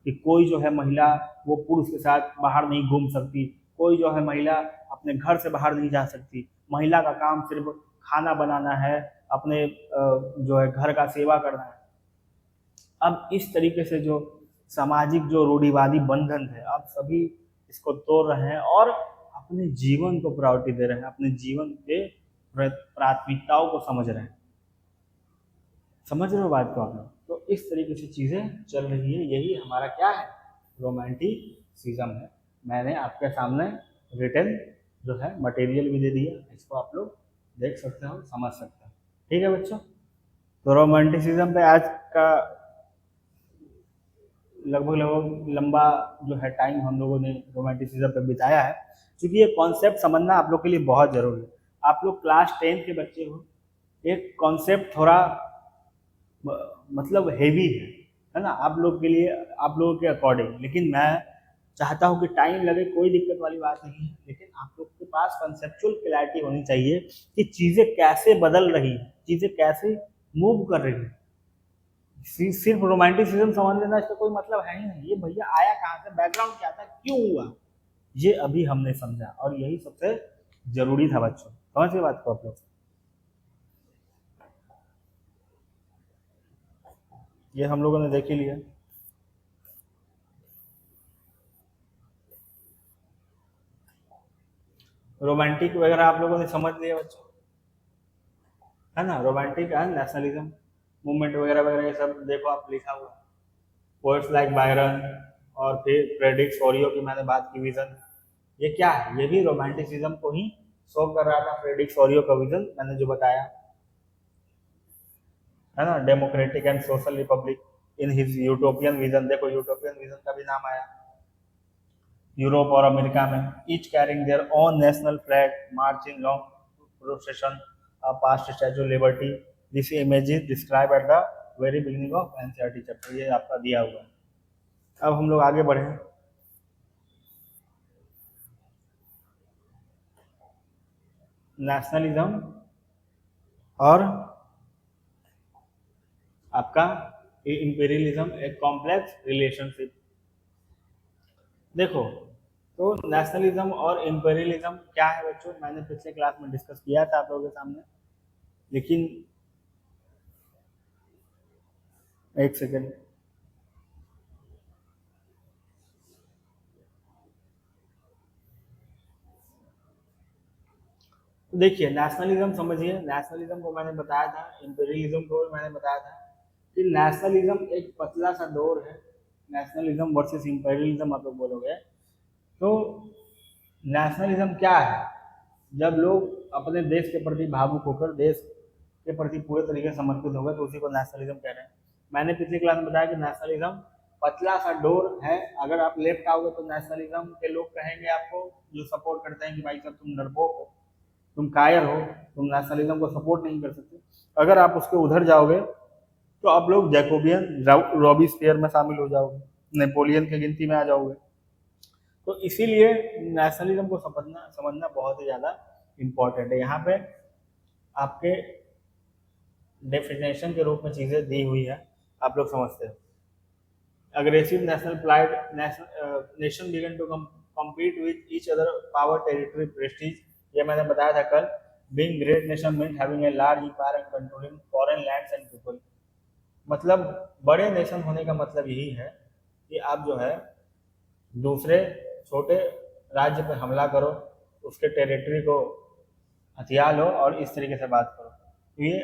कि कोई जो है महिला वो पुरुष के साथ बाहर नहीं घूम सकती, कोई जो है महिला अपने घर से बाहर नहीं जा सकती, महिला का काम सिर्फ खाना बनाना है, अपने जो है घर का सेवा करना है। अब इस तरीके से जो सामाजिक जो रूढ़िवादी बंधन है, अब सभी इसको तोड़ रहे हैं और अपने जीवन को प्रायोरिटी दे रहे हैं, अपने जीवन के प्राथमिकताओं को समझ रहे हैं। समझ रहे हो बात को आप लोग? तो इस तरीके से चीजें चल रही है, यही हमारा क्या है, रोमांटिसिज्म है। मैंने आपके सामने रिटन जो है मटेरियल भी दे दिया, इसको आप लोग देख सकते हो, समझ सकते हो। ठीक है बच्चों, तो रोमांटिसिज्म पे आज का लगभग लंबा जो है टाइम हम लोगों ने रोमांटिसिज्म पे बिताया है, क्योंकि ये कॉन्सेप्ट समझना आप लोग के लिए बहुत जरूरी है। आप लोग क्लास 10 के बच्चे हो, एक कॉन्सेप्ट थोड़ा मतलब हेवी है ना, आप लोग के लिए, आप लोगों के अकॉर्डिंग। लेकिन मैं चाहता हूँ कि टाइम लगे, कोई दिक्कत वाली बात नहीं है, लेकिन आप लोग के पास कंसेप्चुअल क्लैरिटी होनी चाहिए कि चीज़ें कैसे बदल रही है, चीज़ें कैसे मूव कर रही है। सिर्फ रोमांटिसिज्म समझ लेना इसका कोई मतलब है ही नहीं। ये भैया आया कहाँ से, बैकग्राउंड क्या था, क्यों हुआ, ये अभी हमने समझा, और यही सबसे जरूरी था बच्चों। समझ गए बात को आप लोग? ये हम लोगों ने देख ही लिया। रोमांटिक वगैरह आप लोगों ने समझ लिया बच्चों, है ना, रोमांटिक एंड नेशनलिज्म मूवमेंट वगैरह वगैरह ये सब देखो आप लिखा हुआ, पोएट्स लाइक बायरन, और फिर फ्रेडरिक सोरियो की मैंने बात की विजन, ये क्या है, ये भी रोमांटिसिज्म को ही शो कर रहा था। फ्रेडरिक सोरियो का विजन मैंने जो बताया, है ना, democratic and social republic in his utopian vision. देखो यूटोपियन विजन का भी नाम आया। यूरोप और अमेरिका में, each carrying their own national flag, marching long procession past statue liberty, this image is describe at the very beginning of NCERT chapter. ये आपका दिया हुआ है। अब हम लोग आगे बढ़े। नेशनलिज्म और आपका इंपीरियलिज्म, एक कॉम्प्लेक्स रिलेशनशिप। देखो, तो नेशनलिज्म और इंपीरियलिज्म क्या है बच्चों, मैंने पिछले क्लास में डिस्कस किया था आप लोगों के सामने, लेकिन एक सेकेंड, तो देखिए नेशनलिज्म समझिए, नेशनलिज्म को मैंने बताया था, इंपीरियलिज्म को भी मैंने बताया था कि नेशनलिज्म एक पतला सा डोर है, नेशनलिज्म वर्सेस इंपीरियलिज्म आप लोग बोलोगे। तो नेशनलिज्म क्या है, जब लोग अपने देश के प्रति भावुक होकर, देश के प्रति पूरे तरीके से समर्पित हो गए, तो उसी को नेशनलिज्म कह रहे हैं। मैंने पिछली क्लास में बताया कि नेशनलिज्म पतला सा डोर है। अगर आप लेफ्ट आओगे तो नेशनलिज्म के लोग कहेंगे आपको, जो सपोर्ट करते हैं कि भाई साहब तुम डरपोक हो, तुम कायर हो, तुम नेशनलिज्म को सपोर्ट नहीं कर सकते। अगर आप उसके उधर जाओगे तो आप लोग जैकोबियन, रॉबिस्पियर में शामिल हो जाओगे, नेपोलियन की गिनती में आ जाओगे। तो इसीलिए नेशनलिज्म को समझना बहुत ही ज़्यादा इम्पोर्टेंट है। यहाँ पे आपके डेफिनेशन के रूप में चीज़ें दी हुई है, आप लोग समझते हो। Aggressive national pride, nation began to compete with each other power, territory, prestige, ये मैंने बताया था कल। being great nation meant having a large empire and controlling foreign lands and people। मतलब बड़े नेशन होने का मतलब यही है कि आप जो है दूसरे छोटे राज्य पर हमला करो, उसके टेरिटरी को हथिया लो और इस तरीके से बात करो। तो ये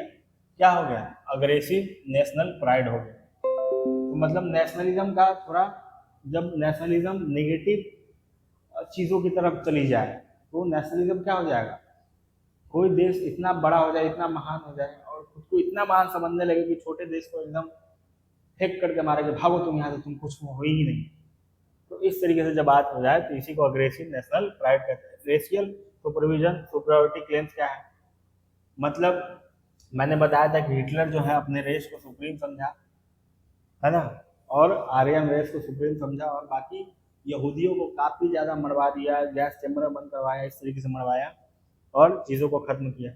क्या हो गया, अग्रेसिव नेशनल प्राइड हो गया। तो मतलब नेशनलिज्म का थोड़ा, जब नेशनलिज्म नेगेटिव चीज़ों की तरफ चली जाए तो नेशनलिज्म क्या हो जाएगा, कोई देश इतना बड़ा हो जाए, इतना महान हो जाए और खुद को इतना महान समझने लगे कि छोटे देश को एकदम फेंक करके मारेंगे, भागो तुम यहाँ से, तुम कुछ हो ही नहीं। तो इस तरीके से जब बात हो जाए तो इसी को अग्रेसिव नेशनल प्राइड कहते हैं। रेशियल सुपरविजन सुपरियॉरिटी क्लेम्स क्या है, मतलब मैंने बताया था कि हिटलर जो है अपने रेस को सुप्रीम समझा, है ना, और आर्यन रेस को सुप्रीम समझा, और बाकी यहूदियों को काफ़ी ज़्यादा मरवा दिया, गैस चैम्बर बंद करवाया, इस तरीके से मरवाया और चीज़ों को ख़त्म किया,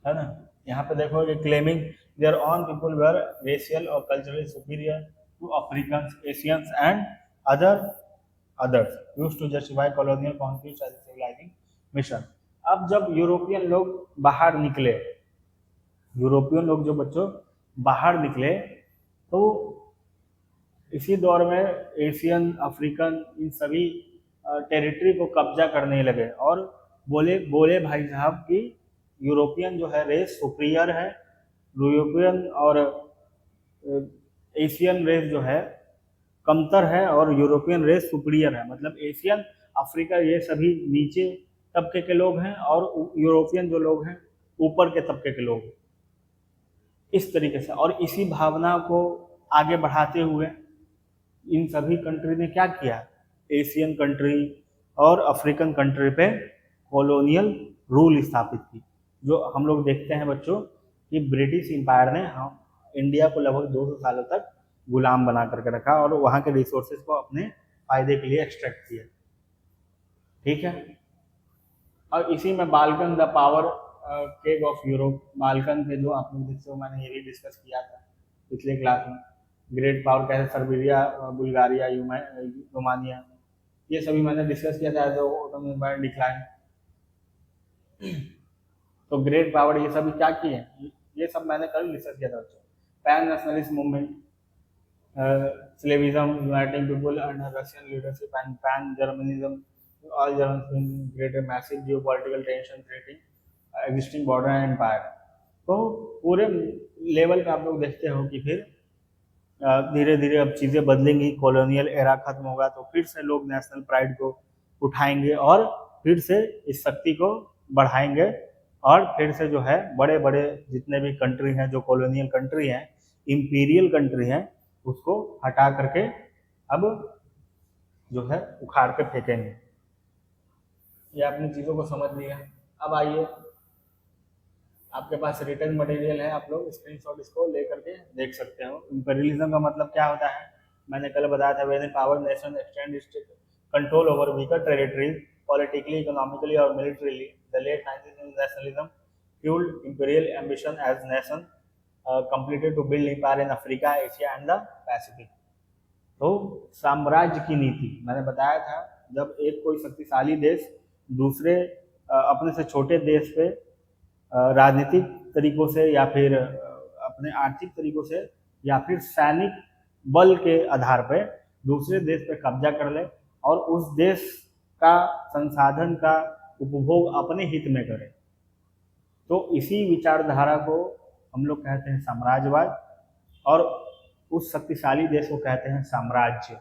है ना। यहाँ पे देखो कि claiming their on people were racial और culturally superior to African, Asians and others used to justify colonial conquest as a civilising mission. अब जब यूरोपियन लोग बाहर निकले, यूरोपियन लोग जो बच्चों बाहर निकले, तो इसी दौर में एशियन, अफ्रीकन, इन सभी टेरिटरी को कब्जा करने लगे और बोले भाई साहब कि यूरोपियन जो है रेस सुपीरियर है, यूरोपियन और एशियन रेस जो है कमतर है और यूरोपियन रेस सुपीरियर है। मतलब एशियन, अफ्रीका ये सभी नीचे तबके के लोग हैं और यूरोपियन जो लोग हैं ऊपर के तबके के लोग हैं, इस तरीके से। और इसी भावना को आगे बढ़ाते हुए इन सभी कंट्री ने क्या किया, एशियन कंट्री और अफ्रीकन कंट्री पे कॉलोनियल रूल स्थापित की। जो हम लोग देखते हैं बच्चों कि ब्रिटिश एम्पायर ने हम इंडिया को लगभग 200 सालों तक गुलाम बना करके रखा और वहाँ के रिसोर्सेज को अपने फायदे के लिए एक्सट्रैक्ट किया, ठीक है। और इसी में Balkan the power keg of Europe, Balkan के जो आप लोग देखते हो, मैंने ये भी डिस्कस किया था पिछले क्लास में। ग्रेट पावर कैसे सर्बिया, बुल्गारिया, रोमानिया, ये सभी मैंने डिस्कस किया था, जो ऑटोमन एम्पायर डिक्लाइन। तो ग्रेट पावर ये सभी क्या किए, ये सब मैंने कल डिस्कस किया था बच्चों। Pan nationalist movement, slavism, uniting people under Russian leadership and pan Germanism, all Germans create a massive geopolitical tension creating existing border and empire। तो पूरे लेवल पे आप लोग देखते हो कि फिर धीरे धीरे अब चीज़ें बदलेंगी, कॉलोनियल एरा खत्म होगा तो फिर से लोग नेशनल प्राइड को उठाएंगे और फिर से इस शक्ति को बढ़ाएंगे और फिर से जो है बड़े बड़े जितने भी कंट्री हैं, जो कॉलोनियल कंट्री हैं, इम्पीरियल कंट्री हैं, उसको हटा करके अब जो है उखाड़ के फेंकेंगे। ये आपने चीज़ों को समझ लिया। अब आइए, आपके पास रिटर्न मटेरियल है, आप लोग स्क्रीनशॉट इसको ले करके देख सकते हो। इंपीरियलिज्म का मतलब क्या होता है, मैंने कल बताया था, when power nation extend control over weaker territories politically, economically और militarily. The late 19th nationalism fuelled imperial ambition as nation completed to build empire in Africa, Asia and the Pacific. तो साम्राज्य की नीति मैंने बताया था, जब एक कोई शक्तिशाली देश दूसरे अपने से छोटे देश पे राजनीतिक तरीकों से या फिर अपने आर्थिक तरीकों से या फिर सैनिक बल के आधार पर दूसरे देश पे कब्जा कर ले और उस देश का संसाधन का उपभोग अपने हित में करे, तो इसी विचारधारा को हम लोग कहते हैं साम्राज्यवाद और उस शक्तिशाली देश को कहते हैं साम्राज्य,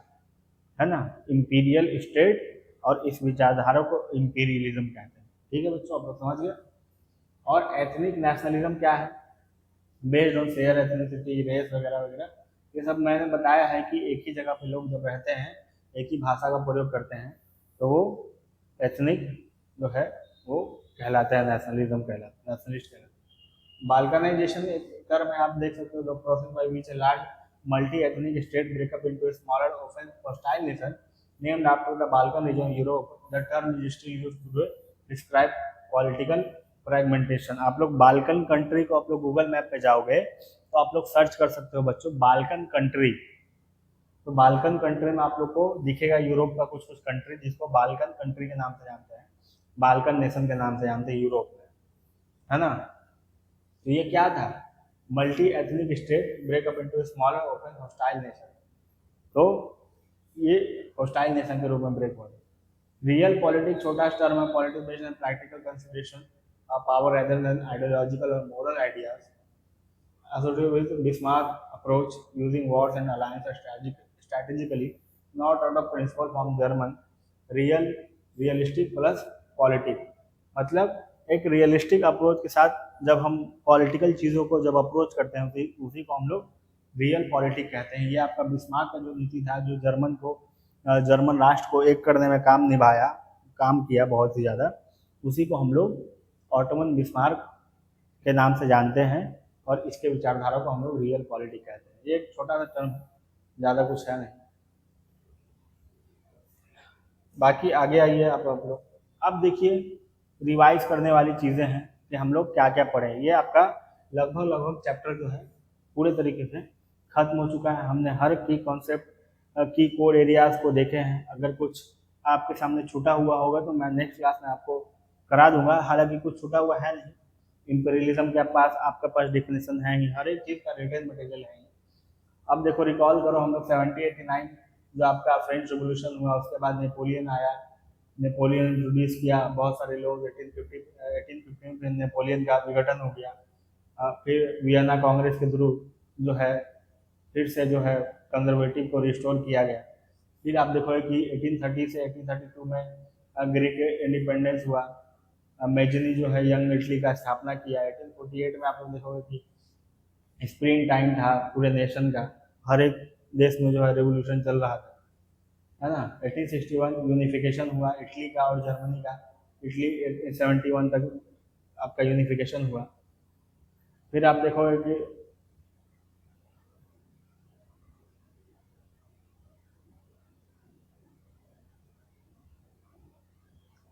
है ना, इंपीरियल स्टेट। और इस विचारधारा को इंपीरियलिज्म कहते हैं। ठीक है बच्चों, आप लोग समझ गए। और एथनिक नेशनलिज्म क्या है, based on share ethnicity, race वगैरह वगैरह, ये सब मैंने बताया है कि एक ही जगह पे लोग जब रहते हैं, एक ही भाषा का प्रयोग करते हैं, तो वो एथनिक जो है वो कहलाता है, नेशनलिज्म कहलाता है, नेशनलिस्ट कहलाता है। बाल्कनाइजेशन एक टर्म है, आप देख सकते हो, the process by which a large multi ethnic state breakup into a smaller often hostile nation named after the Balkan reason Europe. The term is still used today describe political fragmentation. आप लोग Balkan country को आप लोग Google map पे जाओगे तो आप लोग सर्च कर सकते हो बच्चों, बाल्कन कंट्री। तो बाल्कन कंट्री में आप लोग को दिखेगा यूरोप का कुछ कुछ कंट्री जिसको बाल्कन कंट्री के नाम से जानते हैं, बाल्कन नेशन के नाम से जानते हैं यूरोप में, है ना। तो ये क्या था, multi ethnic state breakup into smaller open hostile nation. तो ये हॉस्टाइल नेशन के रूप में ब्रेक हो गए। रियल पॉलिटिक्स छोटा टर्म है, politics based on practical consideration of power rather than ideological और moral ideas associated with Bismarck approach using wars and alliances strategically, not out of principle from German, realistic plus politic। मतलब एक realistic approach के साथ जब हम political चीज़ों को जब अप्रोच करते हैं उसी को हम लोग रियल पॉलिटिक कहते हैं। ये आपका बिस्मार्क का जो नीति था, जो जर्मन राष्ट्र को एक करने में काम किया बहुत ही ज़्यादा, उसी को हम लोग ऑटोमन बिस्मार्क के नाम से जानते हैं और इसके विचारधारा को हम लोग रियल पॉलिटिक कहते हैं। ये एक छोटा सा टर्म, ज़्यादा कुछ है नहीं। बाकी आगे आइए आप लोग। अब देखिए रिवाइज करने वाली चीज़ें हैं कि हम लोग क्या क्या पढ़े। ये आपका लगभग चैप्टर जो है पूरे तरीके से खत्म हो चुका है। हमने हर की कॉन्सेप्ट की कोर एरियाज को देखे हैं। अगर कुछ आपके सामने छूटा हुआ होगा तो मैं नेक्स्ट क्लास में आपको करा दूंगा, हालांकि कुछ छूटा हुआ है नहीं। इंपीरियलिज्म के पास आपके पास डिफिनेशन है ही, हर एक चीज़ का रिटेन मटेरियल है ही। अब देखो रिकॉल करो, हम लोग 1789 जो आपका फ्रेंच रेवोल्यूशन हुआ, उसके बाद नेपोलियन आया, नेपोलियन इंट्रोड्यूस किया, बहुत सारे लोग 1815 में नेपोलियन का विघटन हो गया। फिर वियना कांग्रेस के थ्रू जो है फिर से जो है कंजर्वेटिव को रिस्टोर किया गया। फिर आप देखोगे कि 1830 से 1832 में ग्रीक इंडिपेंडेंस हुआ। मेजनी जो है यंग इटली का स्थापना किया। 1848 में आप लोग देखोगे कि स्प्रिंग टाइम था पूरे नेशन का, हर एक देश में जो है रेवोल्यूशन चल रहा था, है ना। 1861 यूनिफिकेशन हुआ इटली का और जर्मनी का। इटली 71 तक आपका यूनिफिकेशन हुआ। फिर आप देखोगे कि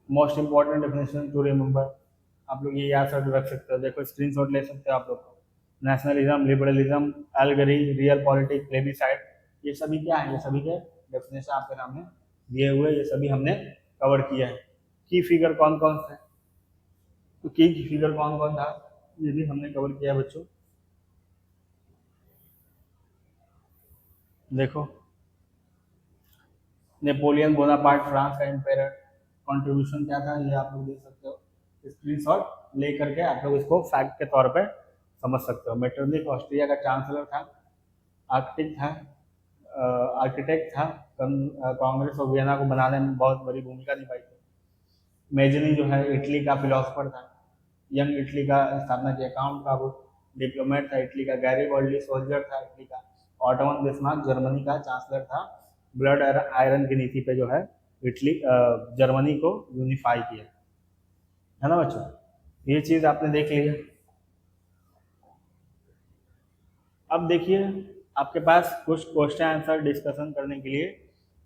most important definition to remember, आप लोग ये याद रख सकते हो, देखो स्क्रीनशॉट ले सकते हो आप लोग। Nationalism, liberalism, allegory, real politics, plebiscite, ये सभी क्या है, ये सभी के डेफिनेशन आपके सामने दिए हुए, ये सभी हमने कवर किया है। की फिगर कौन कौन से, तो की फिगर कौन कौन था ये भी हमने कवर किया बच्चों। देखो नेपोलियन बोनापार्ट फ्रांस का एम्पायर, कंट्रीब्यूशन क्या था ये आप लोग देख सकते हो, स्क्रीनशॉट ले करके आप लोग इसको फैक्ट के तौर पे समझ सकते हो। मेटरलिक ऑस्ट्रिया का चांसलर था, आर्किटेक्ट था, कांग्रेस और वियना को बनाने में बहुत बड़ी भूमिका निभाई थी। मेजनी जो है इटली का फिलोसफर था, यंग इटली का स्थापना किया, काउंट का वो डिप्लोमेट था इटली का, गैरिबॉल्डी सोल्जर था इटली का, ऑटोमन बिस्मार्क जर्मनी का चांसलर था। ब्लड आयरन की नीति पे जो है इटली जर्मनी को यूनिफाई किया, है ना बच्चों। ये चीज आपने देख लिया। अब देखिए आपके पास कुछ क्वेश्चन आंसर डिस्कशन करने के लिए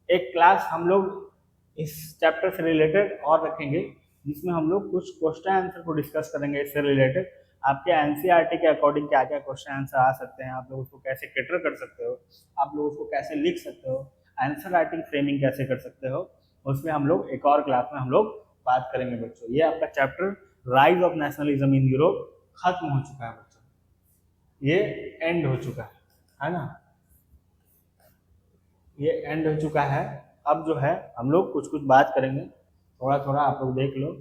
एक क्लास हम लोग इस चैप्टर से रिलेटेड और रखेंगे, जिसमें हम लोग कुछ क्वेश्चन आंसर को डिस्कस करेंगे इससे रिलेटेड। आपके एनसीईआरटी के अकॉर्डिंग क्या क्या क्वेश्चन आंसर आ सकते हैं, आप लोग उसको कैसे कैटर कर सकते हो, आप लोग उसको कैसे लिख सकते हो, आंसर राइटिंग फ्रेमिंग कैसे कर सकते हो, उसमें हम लोग एक और क्लास में हम लोग बात करेंगे बच्चों। ये आपका chapter rise of nationalism in Europe खत्म हो चुका है बच्चों, ये एंड हो चुका है ना, ये एंड हो चुका है। अब जो है हम लोग कुछ कुछ बात करेंगे, थोड़ा थोड़ा आप लोग देख लो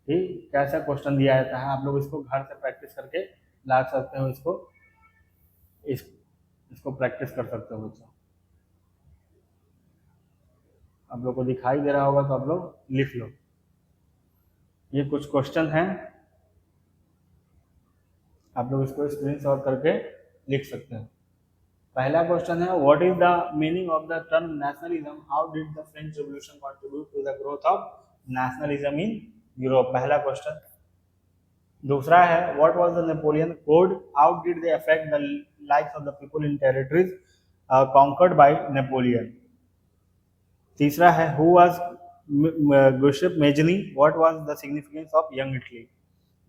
कि कैसा क्वेश्चन दिया जाता है, आप लोग इसको घर से प्रैक्टिस करके ला सकते हो, इसको प्रैक्टिस कर सकते हो बच्चों। आप लोग को दिखाई दे रहा होगा तो आप लोग लिख लो, ये कुछ क्वेश्चन हैं, आप लोग इसको स्क्रीनशॉट करके लिख सकते हैं। पहला क्वेश्चन है what is the meaning of the term nationalism, how did the French revolution contribute to the growth of nationalism in Europe, पहला क्वेश्चन। दूसरा है what was the Napoleon code, how did they affect the lives of the people in territories conquered by Napoleon. तीसरा है who was Giuseppe Mazzini, what was the significance of young Italy.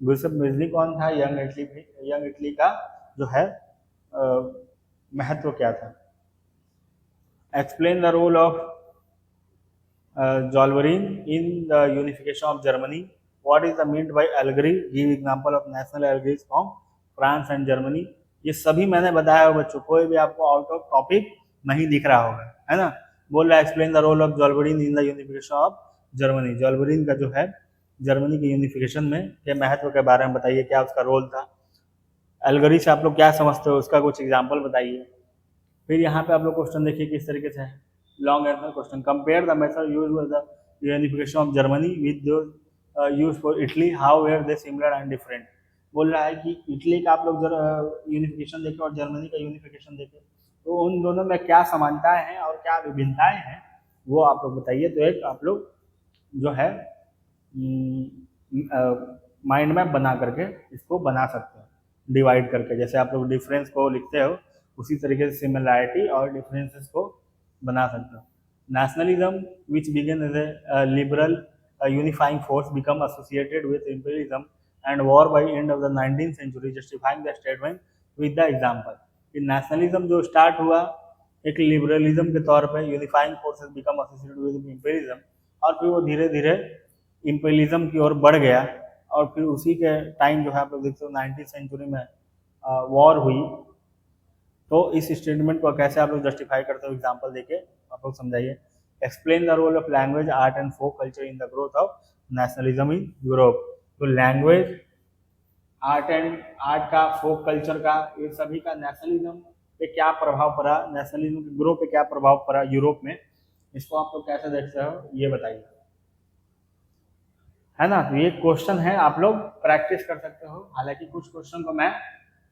Giuseppe Mazzini कौन था, young Italy का जो है महत्व क्या था। Explain the role of Zollverein in the unification of Germany, what is the meant by allegory, give example of national allegories from France and Germany. ये सभी मैंने बताया हो बच्चों, कोई भी आपको आउट ऑफ टॉपिक नहीं दिख रहा होगा, है ना। बोल रहा है explain the role of Zollverein in the unification of Germany, Zollverein का जो है जर्मनी के यूनिफिकेशन में के महत्व के बारे में बताइए, क्या उसका रोल था। एल्गरी से आप लोग क्या समझते हो, उसका कुछ एग्जाम्पल बताइए। फिर यहाँ पे आप लोग क्वेश्चन देखिए किस तरीके से है, long answer question. Compare the method used for the unification of Germany with those used for Italy, how were they similar and different. बोल रहा है कि इटली का आप लोग यूनिफिकेशन देखें और जर्मनी का यूनिफिकेशन देखें तो उन दोनों में क्या समानताएं हैं और क्या विभिन्नताएं हैं, वो आप लोग बताइए। तो एक आप लोग जो है माइंड मैप बना करके इसको बना सकते हैं, डिवाइड करके, जैसे आप लोग डिफरेंस को लिखते हो उसी तरीके से सिमिलैरिटी और डिफरेंसेस को बना सकते हो। Nationalism which began as a liberal unifying force become associated with imperialism and war by end of the 19th century justifying the statement with the example. Nationalism जो स्टार्ट हुआ एक लिबरलिज्म के तौर पे, unifying forces become associated with imperialism, और फिर वो धीरे धीरे इंपीरियलिज्म की ओर बढ़ गया, और फिर उसी के टाइम जो है आप लोग देखते हो 19th सेंचुरी में वॉर हुई। तो इस स्टेटमेंट को कैसे आप लोग जस्टिफाई करते हो, एग्जांपल देके आप लोग समझाइए। Explain the role of language art and folk culture in the growth of nationalism in Europe. तो लैंग्वेज, आर्ट का, फोक कल्चर का, ये सभी का नेशनलिज्म पे क्या प्रभाव पड़ा, नेशनलिज्म के ग्रो पे क्या प्रभाव पड़ा यूरोप में, इसको आप लोग कैसे देखते हो ये बताइए, है ना। तो ये क्वेश्चन है, आप लोग प्रैक्टिस कर सकते हो। हालांकि कुछ क्वेश्चन को मैं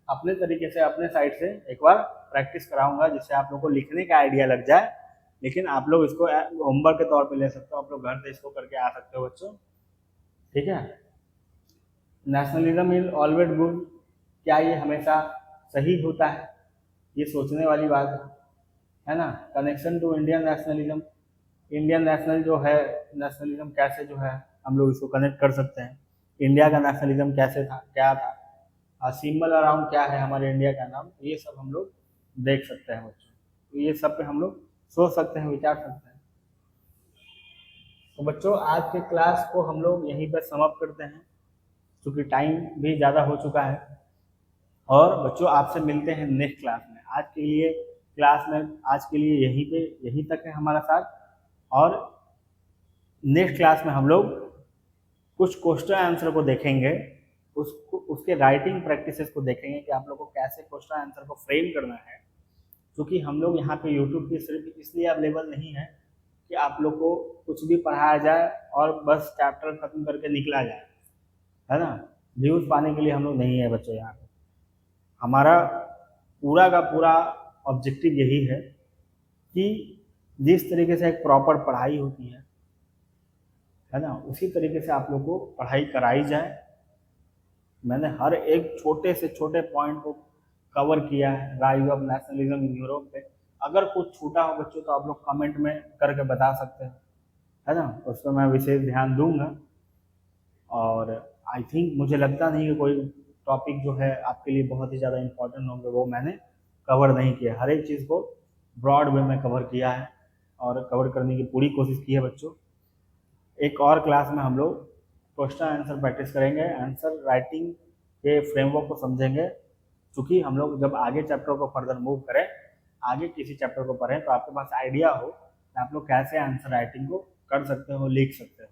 अपने तरीके से अपने साइड से एक बार प्रैक्टिस कराऊंगा जिससे आप लोग को लिखने का आइडिया लग जाए, लेकिन आप लोग इसको होमवर्क के तौर पे ले सकते हो, आप लोग घर से इसको करके आ सकते हो बच्चों, ठीक है। नेशनलिज्म इज ऑलवेज गुड, क्या ये हमेशा सही होता है, ये सोचने वाली बात है ना। Connection to Indian nationalism, Indian national जो है नेशनलिज्म कैसे जो है हम लोग इसको कनेक्ट कर सकते हैं, इंडिया का नेशनलिज्म कैसे था, क्या था, सिंबल अराउंड क्या है हमारे इंडिया का नाम, ये सब हम लोग देख सकते हैं बच्चों। तो ये सब पे हम लोग सोच सकते हैं, विचार सकते हैं। तो बच्चों आज के क्लास को हम लोग यहीं पर समाप्त करते हैं, क्योंकि टाइम भी ज़्यादा हो चुका है। और बच्चों आपसे मिलते हैं नेक्स्ट क्लास में। आज के लिए क्लास में आज के लिए यहीं तक है हमारा साथ, और नेक्स्ट क्लास में हम लोग कुछ क्वेश्चन आंसर को देखेंगे, उसके राइटिंग प्रैक्टिसेस को देखेंगे कि आप लोग को कैसे क्वेश्चन आंसर को फ्रेम करना है। क्योंकि हम लोग यहाँ पे यूट्यूब पे सिर्फ इसलिए अवेलेबल नहीं है कि आप लोग को कुछ भी पढ़ाया जाए और बस चैप्टर खत्म करके निकला जाए, है ना। व्यूज पाने के लिए हम लोग नहीं है बच्चों, यहाँ पे हमारा पूरा का पूरा ऑब्जेक्टिव यही है कि जिस तरीके से एक प्रॉपर पढ़ाई होती है ना, उसी तरीके से आप लोग को पढ़ाई कराई जाए। मैंने हर एक छोटे से छोटे पॉइंट को कवर किया है rise of nationalism in Europe पे। अगर कुछ छूटा हो बच्चों तो आप लोग कमेंट में करके बता सकते हैं, है ना, उस पर मैं विशेष ध्यान दूंगा। और आई थिंक मुझे लगता नहीं कि कोई टॉपिक जो है आपके लिए बहुत ही ज़्यादा इम्पोर्टेंट होंगे, वो मैंने कवर नहीं किया। हर एक चीज़ को ब्रॉड वे में कवर किया है और कवर करने की पूरी कोशिश की है बच्चों। एक और क्लास में हम लोग क्वेश्चन आंसर प्रैक्टिस करेंगे, आंसर राइटिंग के फ्रेमवर्क को समझेंगे। क्योंकि हम लोग जब आगे चैप्टर को फर्दर मूव करें, आगे किसी चैप्टर को पढ़ें, तो आपके पास आइडिया हो कि आप लोग कैसे आंसर राइटिंग को कर सकते हो, लिख सकते हो,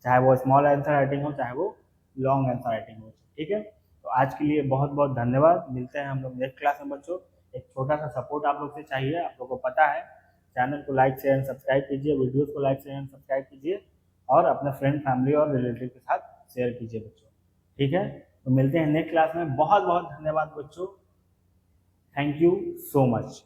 चाहे वो स्मॉल आंसर राइटिंग हो चाहे वो लॉन्ग आंसर राइटिंग हो, ठीक है। तो आज के लिए बहुत बहुत धन्यवाद, मिलते हैं हम लोग नेक्स्ट क्लास में बच्चों। एक छोटा सा सपोर्ट आप लोग से चाहिए, आप लोग को पता है, चैनल को लाइक शेयर एंड सब्सक्राइब कीजिए, वीडियोज़ को लाइक शेयर एंड सब्सक्राइब कीजिए, और अपने फ्रेंड फैमिली और रिलेटिव के साथ शेयर कीजिए बच्चों, ठीक है। तो मिलते हैं नेक्स्ट क्लास में, बहुत बहुत धन्यवाद बच्चों, थैंक यू सो मच।